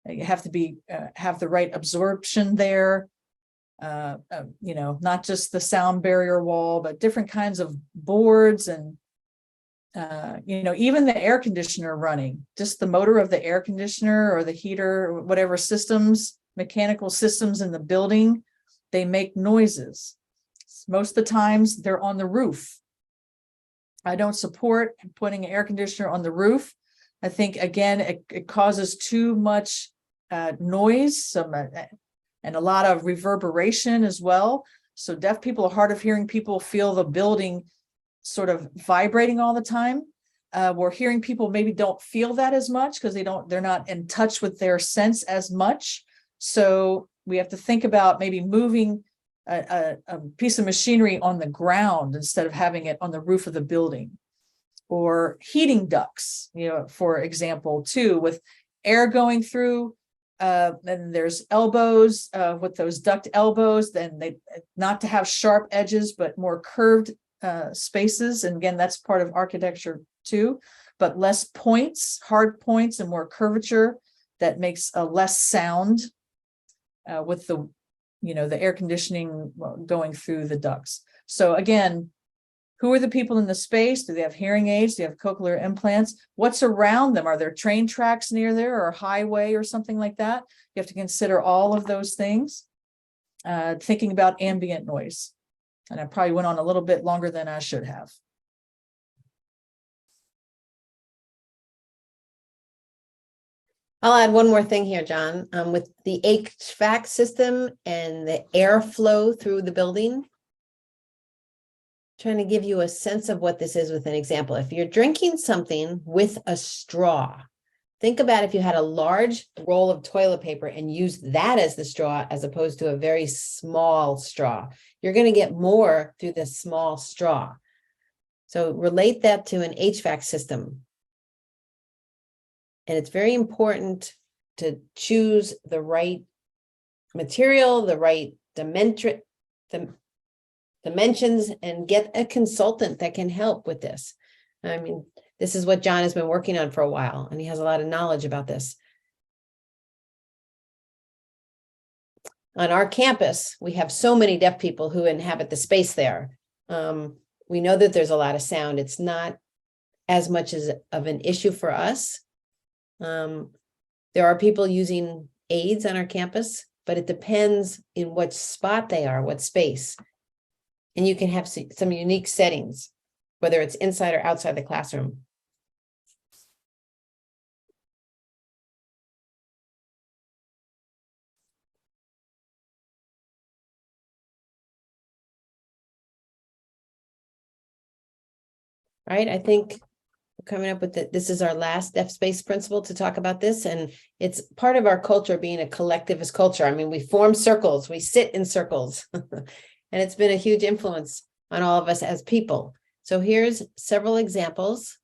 have the right absorption there. You know, not just the sound barrier wall, but different kinds of boards and you know, even the air conditioner running, just the motor of the air conditioner or the heater, or whatever systems, mechanical systems in the building, they make noises. Most of the times they're on the roof. I don't support putting an air conditioner on the roof. I think, again, it causes too much noise, and a lot of reverberation as well. So deaf people or hard of hearing people feel the building sort of vibrating all the time. Where hearing people maybe don't feel that as much because they're not in touch with their sense as much. So we have to think about maybe moving a piece of machinery on the ground instead of having it on the roof of the building. Or heating ducts, you know, for example, too, with air going through. Then there's elbows with those duct elbows, then they not to have sharp edges, but more curved spaces. And again, that's part of architecture too, but less points, hard points, and more curvature that makes a less sound with the, you know, the air conditioning going through the ducts. So again, who are the people in the space? Do they have hearing aids? Do they have cochlear implants? What's around them? Are there train tracks near there or a highway or something like that? You have to consider all of those things. Thinking about ambient noise. And I probably went on a little bit longer than I should have. I'll add one more thing here, John. With the HVAC system and the airflow through the building, trying to give you a sense of what this is with an example. If you're drinking something with a straw, think about if you had a large roll of toilet paper and used that as the straw as opposed to a very small straw. You're going to get more through the small straw. So relate that to an HVAC system. And it's very important to choose the right material, the right dimensions, and get a consultant that can help with this. I mean, this is what John has been working on for a while, and he has a lot of knowledge about this. On our campus, we have so many deaf people who inhabit the space there. We know that there's a lot of sound. It's not as much as of an issue for us. There are people using aids on our campus, but it depends in what spot they are, what space. And you can have some unique settings, whether it's inside or outside the classroom. Right, I think coming up with this is our last DeafSpace principle to talk about this, and it's part of our culture being a collectivist culture. I mean, we form circles, we sit in circles, and it's been a huge influence on all of us as people. So here's several examples.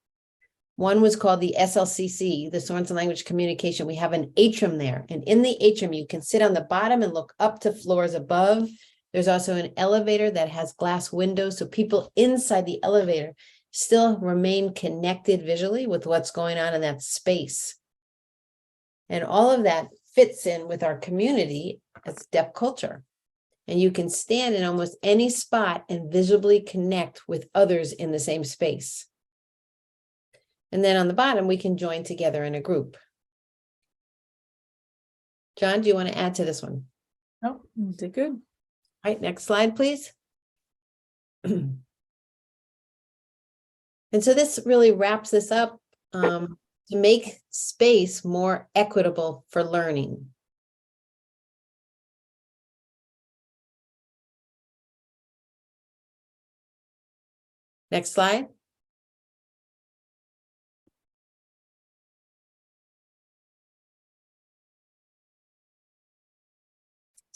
One was called the SLCC, the Sorensen Language Communication. We have an atrium there, and in the atrium, you can sit on the bottom and look up to floors above. There's also an elevator that has glass windows, so people inside the elevator still remain connected visually with what's going on in that space. And all of that fits in with our community as deaf culture. And you can stand in almost any spot and visibly connect with others in the same space. And then on the bottom, we can join together in a group. John, do you want to add to this one? No, you did good. All right, next slide, please. And so this really wraps this up to make space more equitable for learning. Next slide.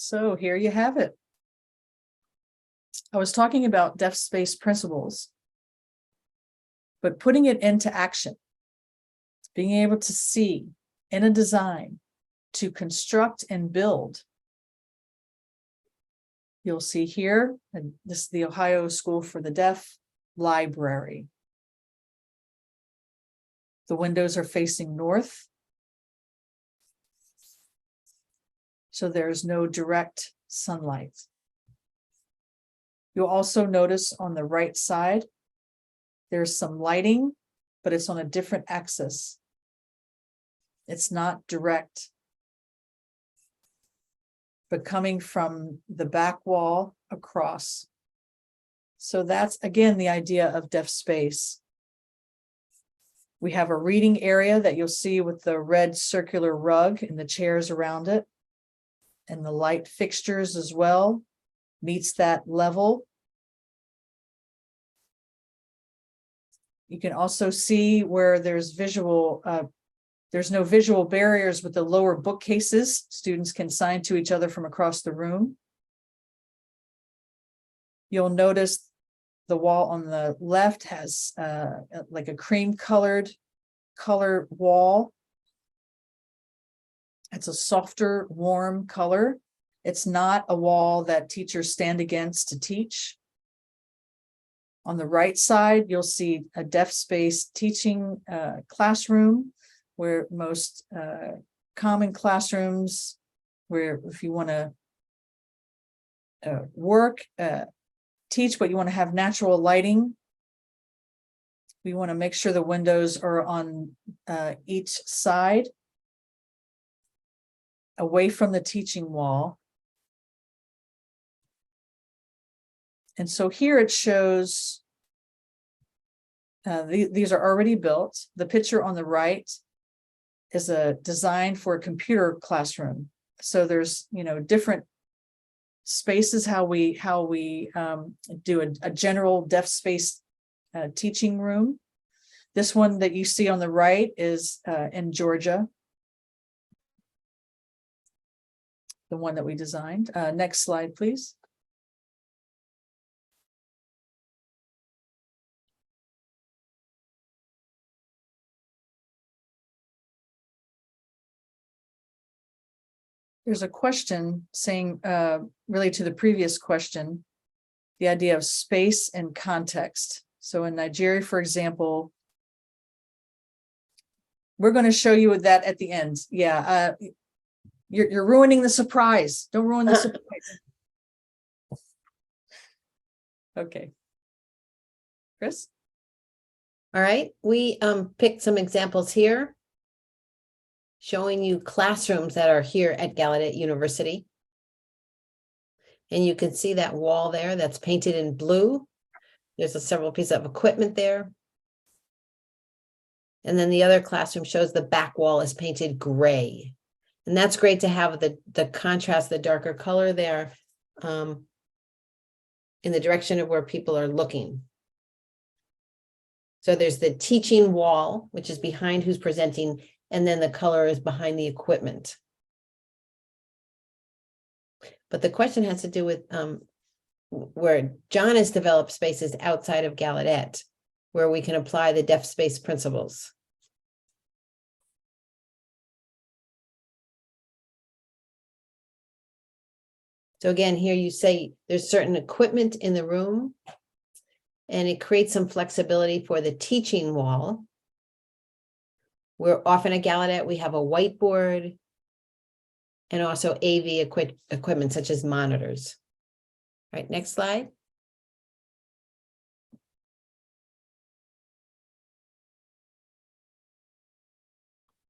So here you have it. I was talking about DeafSpace principles, but putting it into action, being able to see in a design, to construct and build. You'll see here, and this is the Ohio School for the Deaf library. The windows are facing north, so there's no direct sunlight. You'll also notice on the right side, there's some lighting, but it's on a different axis. It's not direct, but coming from the back wall across. So that's, again, the idea of DeafSpace. We have a reading area that you'll see with the red circular rug and the chairs around it. And the light fixtures as well meets that level. You can also see where there's no visual barriers with the lower bookcases. Students can sign to each other from across the room. You'll notice the wall on the left has like a cream colored color wall. It's a softer, warm color. It's not a wall that teachers stand against to teach. On the right side, you'll see a DeafSpace teaching classroom, where most common classrooms, where if you want to teach, but you want to have natural lighting. We want to make sure the windows are on each side, away from the teaching wall. And so here it shows, these are already built. The picture on the right is a design for a computer classroom. So there's, different spaces, how we do a general DeafSpace teaching room. This one that you see on the right is in Georgia, the one that we designed. Next slide, please. There's a question saying, really to the previous question, the idea of space and context. So in Nigeria, for example, we're going to show you that at the end. Yeah, you're ruining the surprise. Don't ruin the surprise. Okay. Chris? All right, we picked some examples here, showing you classrooms that are here at Gallaudet University. And you can see that wall there that's painted in blue. There's several pieces of equipment there. And then the other classroom shows the back wall is painted gray. And that's great to have the contrast, the darker color there in the direction of where people are looking. So there's the teaching wall, which is behind who's presenting, and then the color is behind the equipment. But the question has to do with where John has developed spaces outside of Gallaudet, where we can apply the DeafSpace principles. So again, here you say there's certain equipment in the room, and it creates some flexibility for the teaching wall. We're often at Gallaudet, we have a whiteboard and also AV equipment such as monitors. All right, next slide.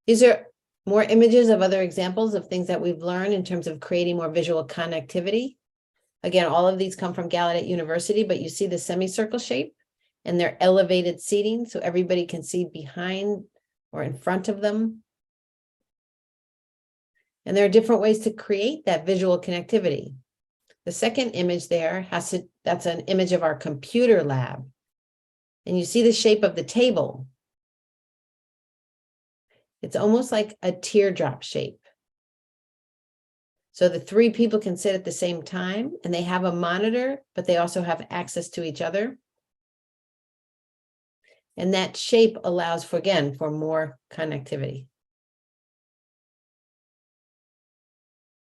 These are more images of other examples of things that we've learned in terms of creating more visual connectivity. Again, all of these come from Gallaudet University, but you see the semicircle shape and they're elevated seating so everybody can see behind or in front of them. And there are different ways to create that visual connectivity. The second image there that's an image of our computer lab. And you see the shape of the table. It's almost like a teardrop shape. So the three people can sit at the same time and they have a monitor, but they also have access to each other. And that shape allows for, again, for more connectivity.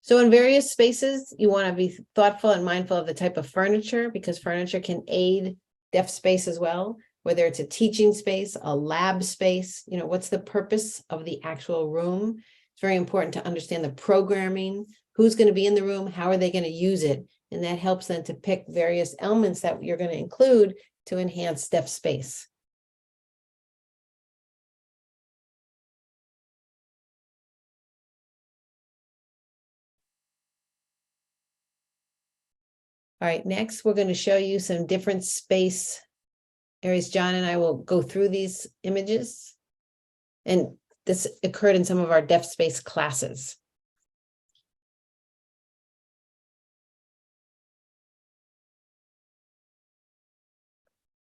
So in various spaces, you want to be thoughtful and mindful of the type of furniture because furniture can aid deaf space as well, whether it's a teaching space, a lab space, what's the purpose of the actual room? It's very important to understand the programming, who's going to be in the room, how are they going to use it? And that helps them to pick various elements that you're going to include to enhance deaf space. All right, next, we're going to show you some different space areas. John and I will go through these images. And this occurred in some of our DeafSpace classes.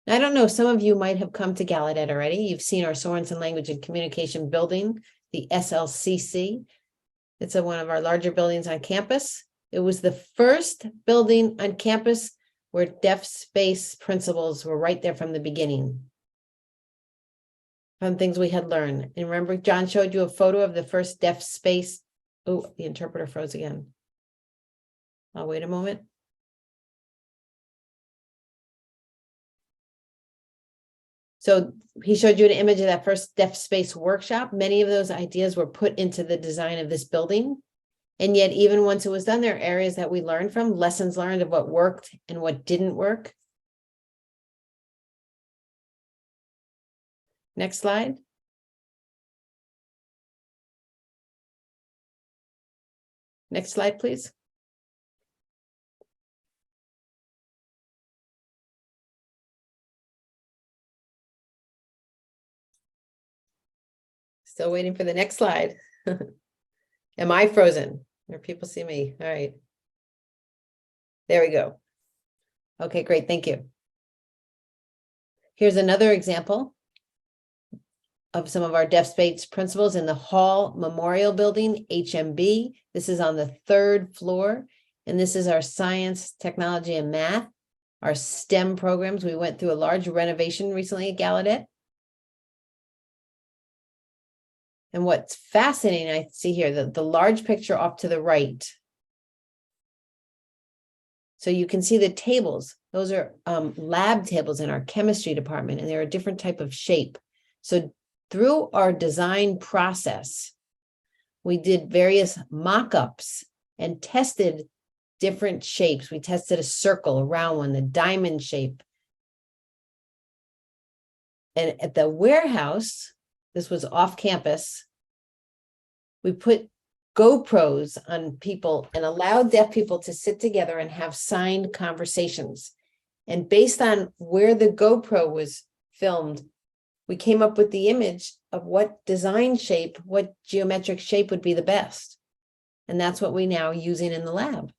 I don't know, some of you might have come to Gallaudet already. You've seen our Sorensen Language and Communication building, the SLCC. It's one of our larger buildings on campus. It was the first building on campus where DeafSpace principles were right there from the beginning. From things we had learned. And remember, John showed you a photo of the first DeafSpace. Oh, the interpreter froze again. I'll wait a moment. So he showed you an image of that first DeafSpace workshop. Many of those ideas were put into the design of this building. And yet, even once it was done, there are areas that we learned from, lessons learned of what worked and what didn't work. Next slide. Next slide, please. Still waiting for the next slide. Am I frozen? Or people see me? All right. There we go. Okay, great. Thank you. Here's another example of some of our DeafSpace principles in the Hall Memorial Building, HMB. This is on the 3rd floor. And this is our science, technology, and math, our STEM programs. We went through a large renovation recently at Gallaudet. And what's fascinating, I see here, the large picture off to the right. So you can see the tables. Those are lab tables in our chemistry department, and they're a different type of shape. So through our design process, we did various mock-ups and tested different shapes. We tested a circle, a round one, the diamond shape. And at the warehouse, this was off campus, we put GoPros on people and allowed deaf people to sit together and have signed conversations. And based on where the GoPro was filmed, we came up with the image of what design shape, what geometric shape would be the best. And that's what we now using in the lab.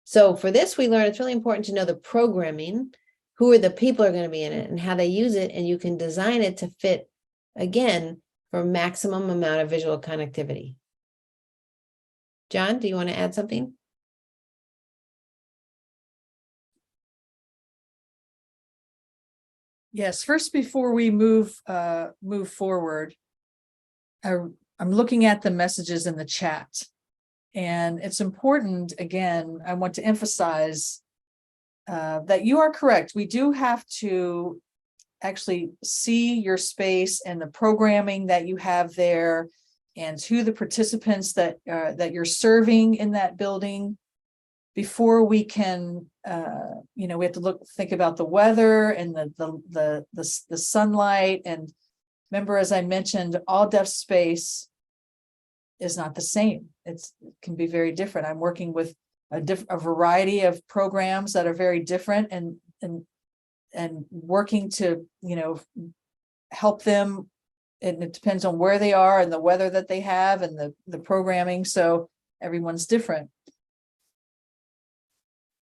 So for this, we learned it's really important to know the programming, who are the people are going to be in it and how they use it. And you can design it to fit, again, for maximum amount of visual connectivity. John, do you want to add something? Yes, first, before we move forward, I'm looking at the messages in the chat. And it's important, again, I want to emphasize that you are correct. We do have to actually see your space and the programming that you have there and who the participants that you're serving in that building before we can, we have to think about the weather and the sunlight and Remember, as I mentioned, all DeafSpace is not the same. It can be very different. I'm working with a variety of programs that are very different, and working to, help them. And it depends on where they are and the weather that they have and the programming. So everyone's different.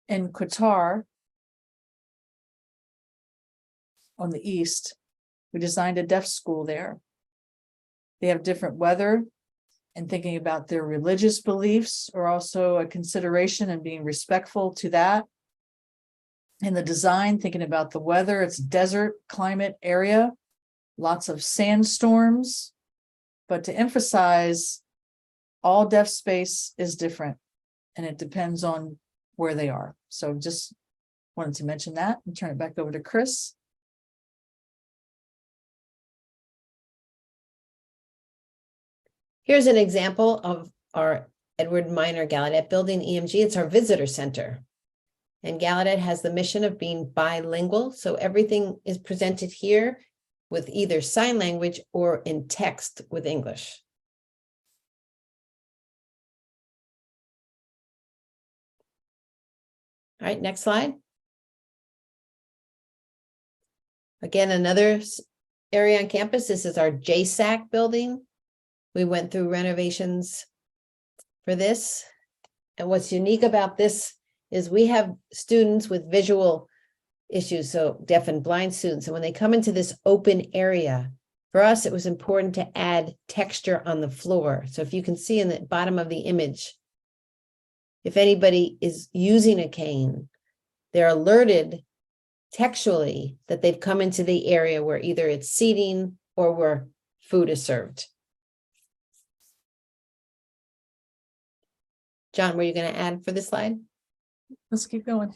In Qatar, on the east, we designed a deaf school there. They have different weather, and thinking about their religious beliefs are also a consideration, and being respectful to that. In the design, thinking about the weather, it's desert climate area, lots of sandstorms, but to emphasize all DeafSpace is different, and it depends on where they are. So just wanted to mention that and turn it back over to Chris. Here's an example of our Edward Minor Gallaudet building, EMG. It's our visitor center. And Gallaudet has the mission of being bilingual. So everything is presented here with either sign language or in text with English. All right, next slide. Again, another area on campus. This is our JSAC building. We went through renovations for this. And what's unique about this is we have students with visual issues, so deaf and blind students. And when they come into this open area, for us, it was important to add texture on the floor. So if you can see in the bottom of the image, if anybody is using a cane, they're alerted textually that they've come into the area where either it's seating or where food is served. John, were you going to add for this slide? Let's keep going.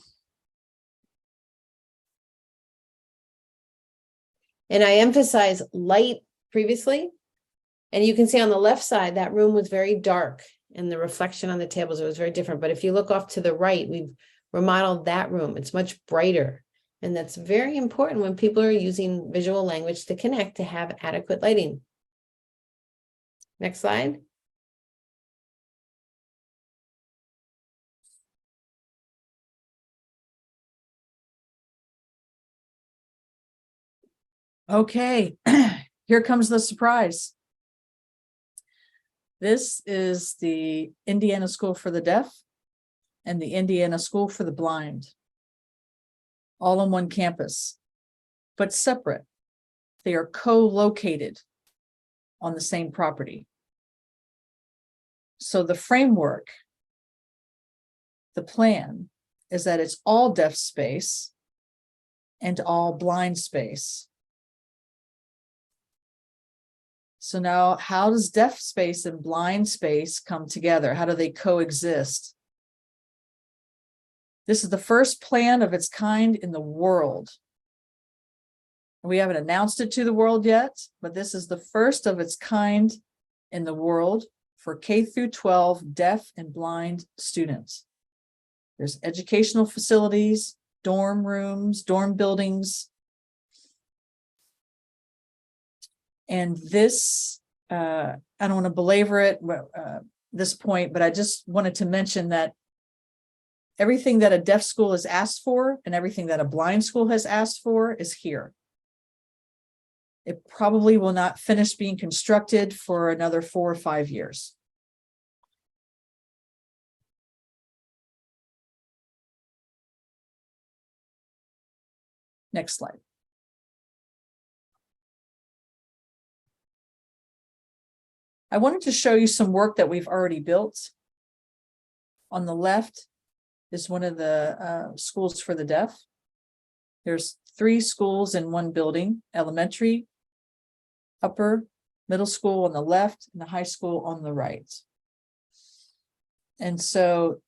And I emphasize light previously. And you can see on the left side, that room was very dark and the reflection on the tables, it was very different. But if you look off to the right, we've remodeled that room. It's much brighter. And that's very important when people are using visual language to connect, to have adequate lighting. Next slide. Okay, here comes the surprise. This is the Indiana School for the Deaf and the Indiana School for the Blind, all on one campus, but separate. They are co-located on the same property. So the framework, the plan, is that it's all deaf space and all blind space. So now, how does deaf space and blind space come together? How do they coexist? This is the first plan of its kind in the world. We haven't announced it to the world yet, but this is the first of its kind in the world for K through 12 deaf and blind students. There's educational facilities, dorm rooms, dorm buildings. And this, I don't want to belabor it, this point, but I just wanted to mention that everything that a deaf school has asked for and everything that a blind school has asked for is here. It probably will not finish being constructed for another 4 or 5 years. Next slide. I wanted to show you some work that we've already built. On the left is one of the schools for the deaf. There's 3 schools in one building: elementary, upper, middle school on the left, and the high school on the right. And so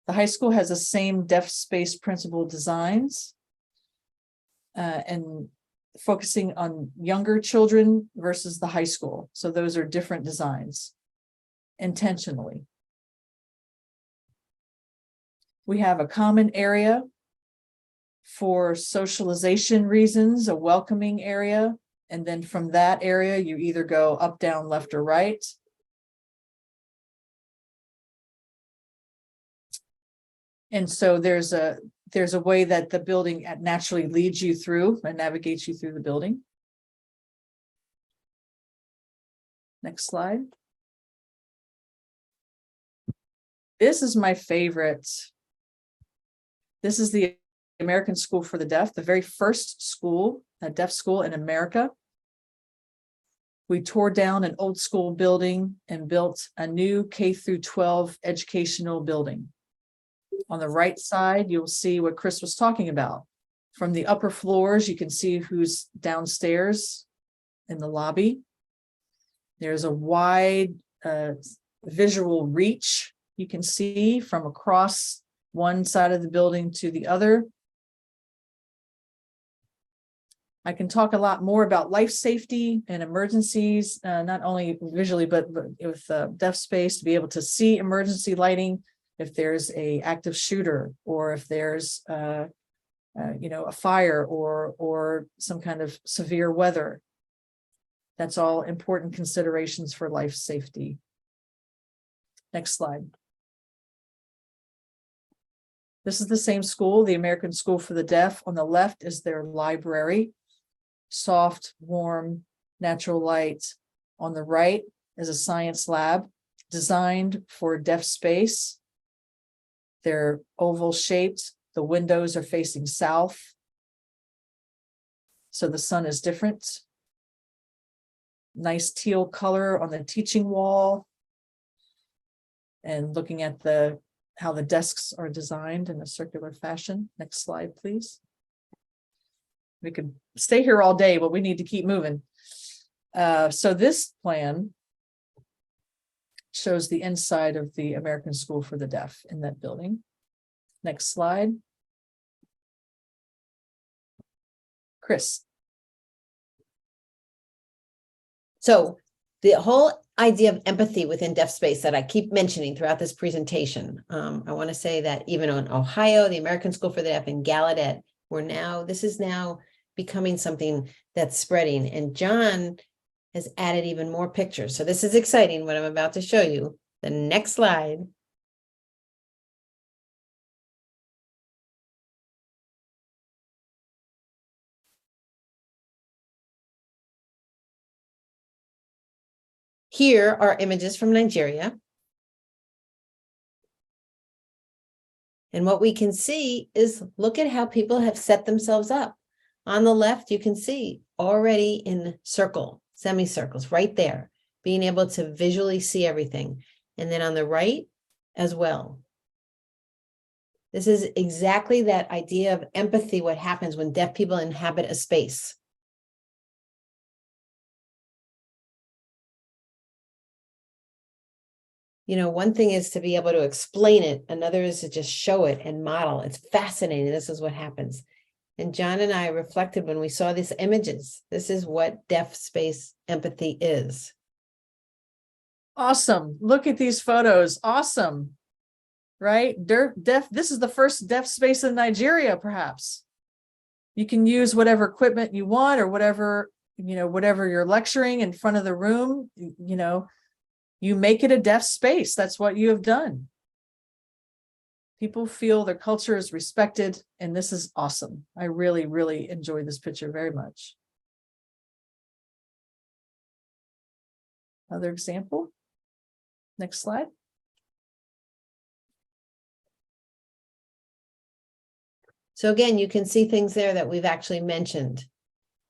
the high school has the same DeafSpace principal designs, and focusing on younger children versus the high school. So those are different designs intentionally. We have a common area for socialization reasons, a welcoming area And then from that area, you either go up, down, left, or right. And so there's a way that the building naturally leads you through and navigates you through the building. Next slide. This is my favorite. This is the American School for the Deaf, the very first school, a deaf school in America. We tore down an old school building and built a new K-12 educational building. On the right side, you'll see what Chris was talking about. From the upper floors, you can see who's downstairs in the lobby. There's a wide visual reach you can see from across one side of the building to the other. I can talk a lot more about life safety and emergencies, not only visually, but with DeafSpace, to be able to see emergency lighting if there's a active shooter, or if there's a fire or some kind of severe weather. That's all important considerations for life safety. Next slide. This is the same school, the American School for the Deaf. On the left is their library, soft, warm, natural light. On the right is a science lab designed for DeafSpace. They're oval shaped. The windows are facing south, so the sun is different. Nice teal color on the teaching wall. And looking at how the desks are designed in a circular fashion. Next slide, please. We could stay here all day, but we need to keep moving. So this plan shows the inside of the American School for the Deaf in that building. Next slide. Chris. So the whole idea of empathy within DeafSpace that I keep mentioning throughout this presentation, I want to say that even in Ohio, the American School for the Deaf in Gallaudet, this is now becoming something that's spreading. And John has added even more pictures. So this is exciting, what I'm about to show you. The next slide. Here are images from Nigeria. And what we can see is, look at how people have set themselves up. On the left, you can see already in semicircles right there, being able to visually see everything. And then on the right as well. This is exactly that idea of empathy, what happens when deaf people inhabit a space. One thing is to be able to explain it. Another is to just show it and model. It's fascinating. This is what happens. And John and I reflected when we saw these images. This is what DeafSpace empathy is. Awesome. Look at these photos. Awesome. Right? This is the first DeafSpace in Nigeria, perhaps. You can use whatever equipment you want, or whatever you're lecturing in front of the room, you make it a deaf space. That's what you have done. People feel their culture is respected, and this is awesome. I really, really enjoy this picture very much. Another example. Next slide. So again, you can see things there that we've actually mentioned.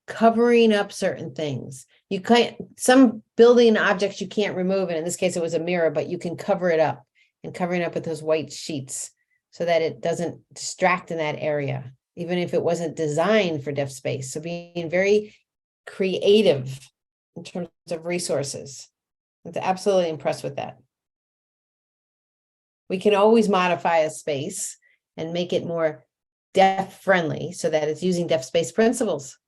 Covering up certain things. You can't, some building objects you can't remove, and in this case it was a mirror, but you can cover it up, and covering up with those white sheets so that it doesn't distract in that area, even if it wasn't designed for DeafSpace. So being very creative in terms of resources. I'm absolutely impressed with that. We can always modify a space and make it more deaf friendly so that it's using DeafSpace principles.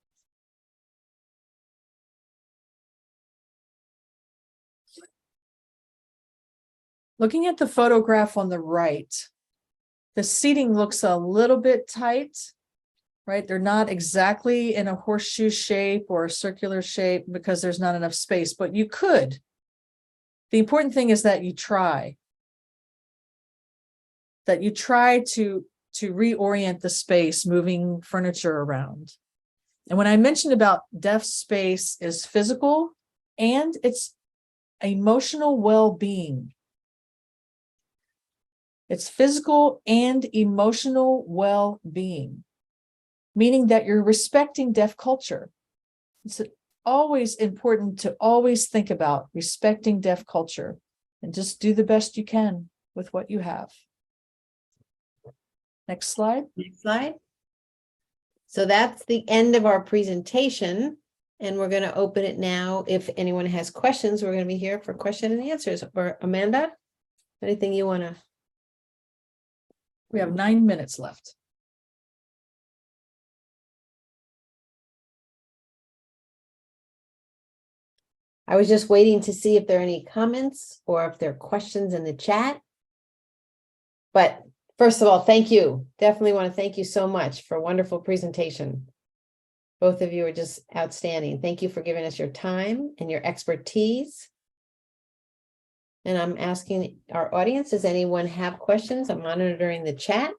Looking at the photograph on the right, the seating looks a little bit tight right? They're not exactly in a horseshoe shape or a circular shape because there's not enough space, but you could. The important thing is that you try. That you try to reorient the space, moving furniture around. And when I mentioned about DeafSpace is physical and it's emotional well-being. It's physical and emotional well-being, meaning that you're respecting deaf culture. It's always important to always think about respecting deaf culture and just do the best you can with what you have. Next slide. Next slide. So that's the end of our presentation, and we're going to open it now. If anyone has questions, we're going to be here for question and answers. Or Amanda, anything you want to? We have 9 minutes left. I was just waiting to see if there are any comments or if there are questions in the chat. But first of all, thank you. Definitely want to thank you so much for a wonderful presentation. Both of you are just outstanding. Thank you for giving us your time and your expertise. And I'm asking our audience, does anyone have questions? I'm monitoring the chat.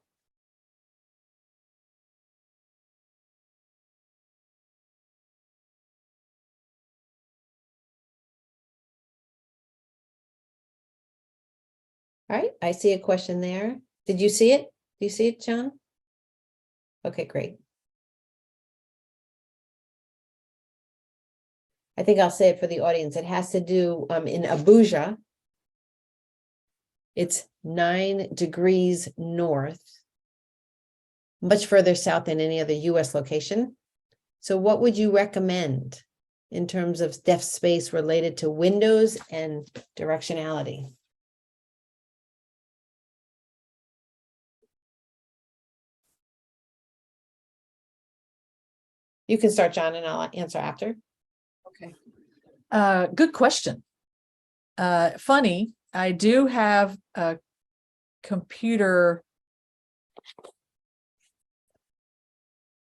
All right, I see a question there. Did you see it? Do you see it, John? Okay, great. I think I'll say it for the audience. It has to do in Abuja. It's 9 degrees north, much further south than any other US location. So what would you recommend in terms of DeafSpace related to windows and directionality? You can start, John, and I'll answer after. Okay. Good question. Funny, I do have a computer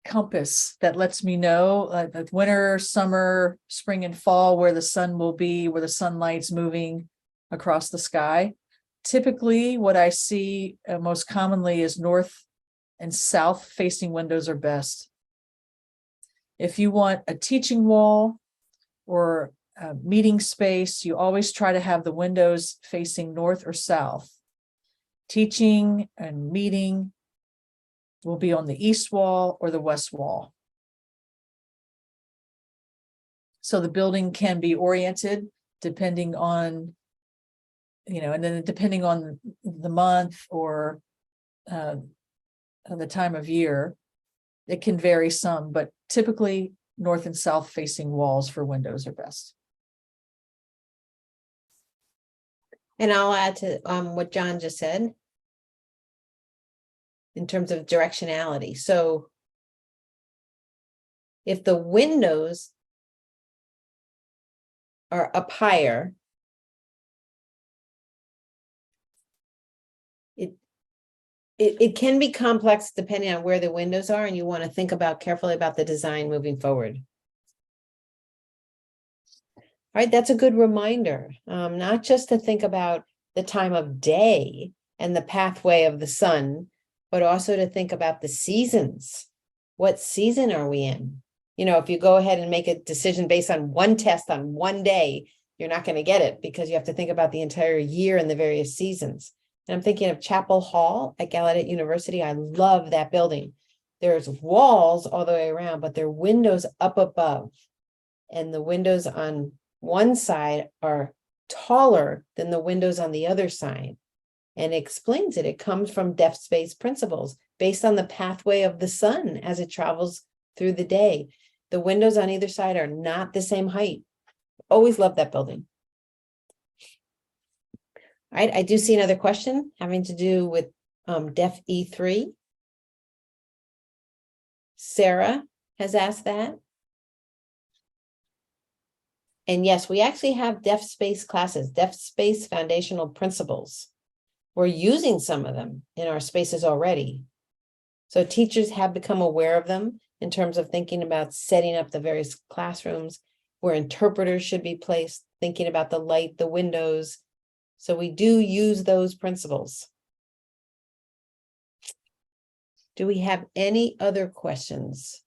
compass that lets me know the winter, summer, spring, and fall where the sun will be, where the sunlight's moving across the sky. Typically, what I see most commonly is north and south facing windows are best. If you want a teaching wall or a meeting space, you always try to have the windows facing north or south. Teaching and meeting will be on the east wall or the west wall. So the building can be oriented depending on, and then depending on the month or the time of year, it can vary some, but typically north and south facing walls for windows are best. And I'll add to what John just said in terms of directionality. So if the windows are up higher, it can be complex depending on where the windows are, and you want to think carefully about the design moving forward. All right, that's a good reminder, not just to think about the time of day and the pathway of the sun, but also to think about the seasons. What season are we in? If you go ahead and make a decision based on one test on one day, you're not going to get it because you have to think about the entire year and the various seasons. And I'm thinking of Chapel Hall at Gallaudet University. I love that building. There's walls all the way around, but there are windows up above. And the windows on one side are taller than the windows on the other side. And it explains it. It comes from DeafSpace principles based on the pathway of the sun as it travels through the day. The windows on either side are not the same height. Always love that building. All right, I do see another question having to do with Def E3. Sarah has asked that. And yes, we actually have DeafSpace classes, DeafSpace foundational principles. We're using some of them in our spaces already. So teachers have become aware of them in terms of thinking about setting up the various classrooms where interpreters should be placed, thinking about the light, the windows. So we do use those principles. Do we have any other questions?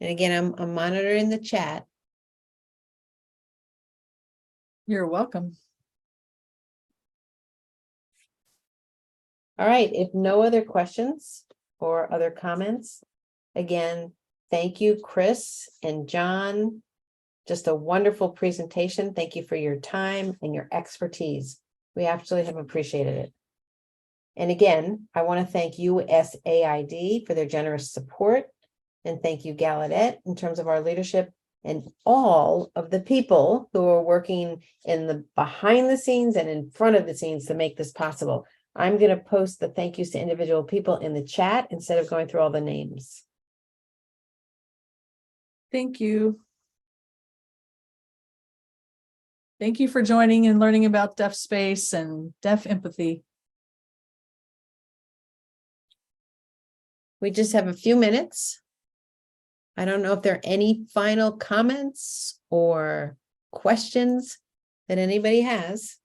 And again, I'm monitoring the chat. You're welcome. All right, if no other questions or other comments, again, thank you, Chris and John. Just a wonderful presentation. Thank you for your time and your expertise. We absolutely have appreciated it. And again, I want to thank USAID for their generous support. And thank you, Gallaudet, in terms of our leadership and all of the people who are working in the behind the scenes and in front of the scenes to make this possible. I'm going to post the thank yous to individual people in the chat instead of going through all the names. Thank you. Thank you for joining and learning about DeafSpace and deaf empathy. We just have a few minutes. I don't know if there are any final comments or questions that anybody has.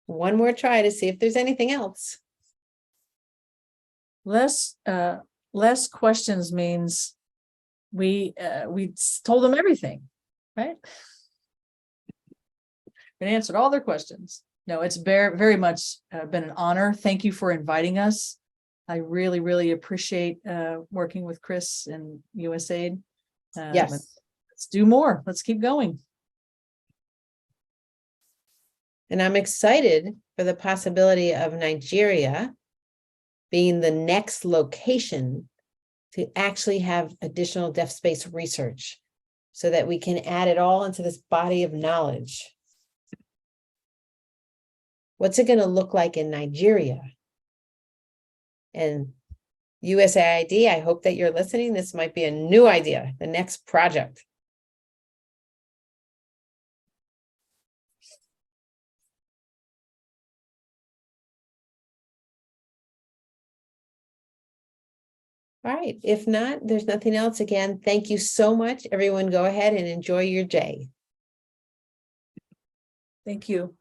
One more try to see if there's anything else. Less questions means we told them everything, right? And answered all their questions. No, it's very, very much been an honor. Thank you for inviting us. I really, really appreciate working with Chris and USAID. Yes. Let's do more. Let's keep going. And I'm excited for the possibility of Nigeria being the next location to actually have additional DeafSpace research so that we can add it all into this body of knowledge. What's it going to look like in Nigeria? And USAID, I hope that you're listening. This might be a new idea, the next project. All right, if not, there's nothing else. Again, thank you so much. Everyone go ahead and enjoy your day. Thank you.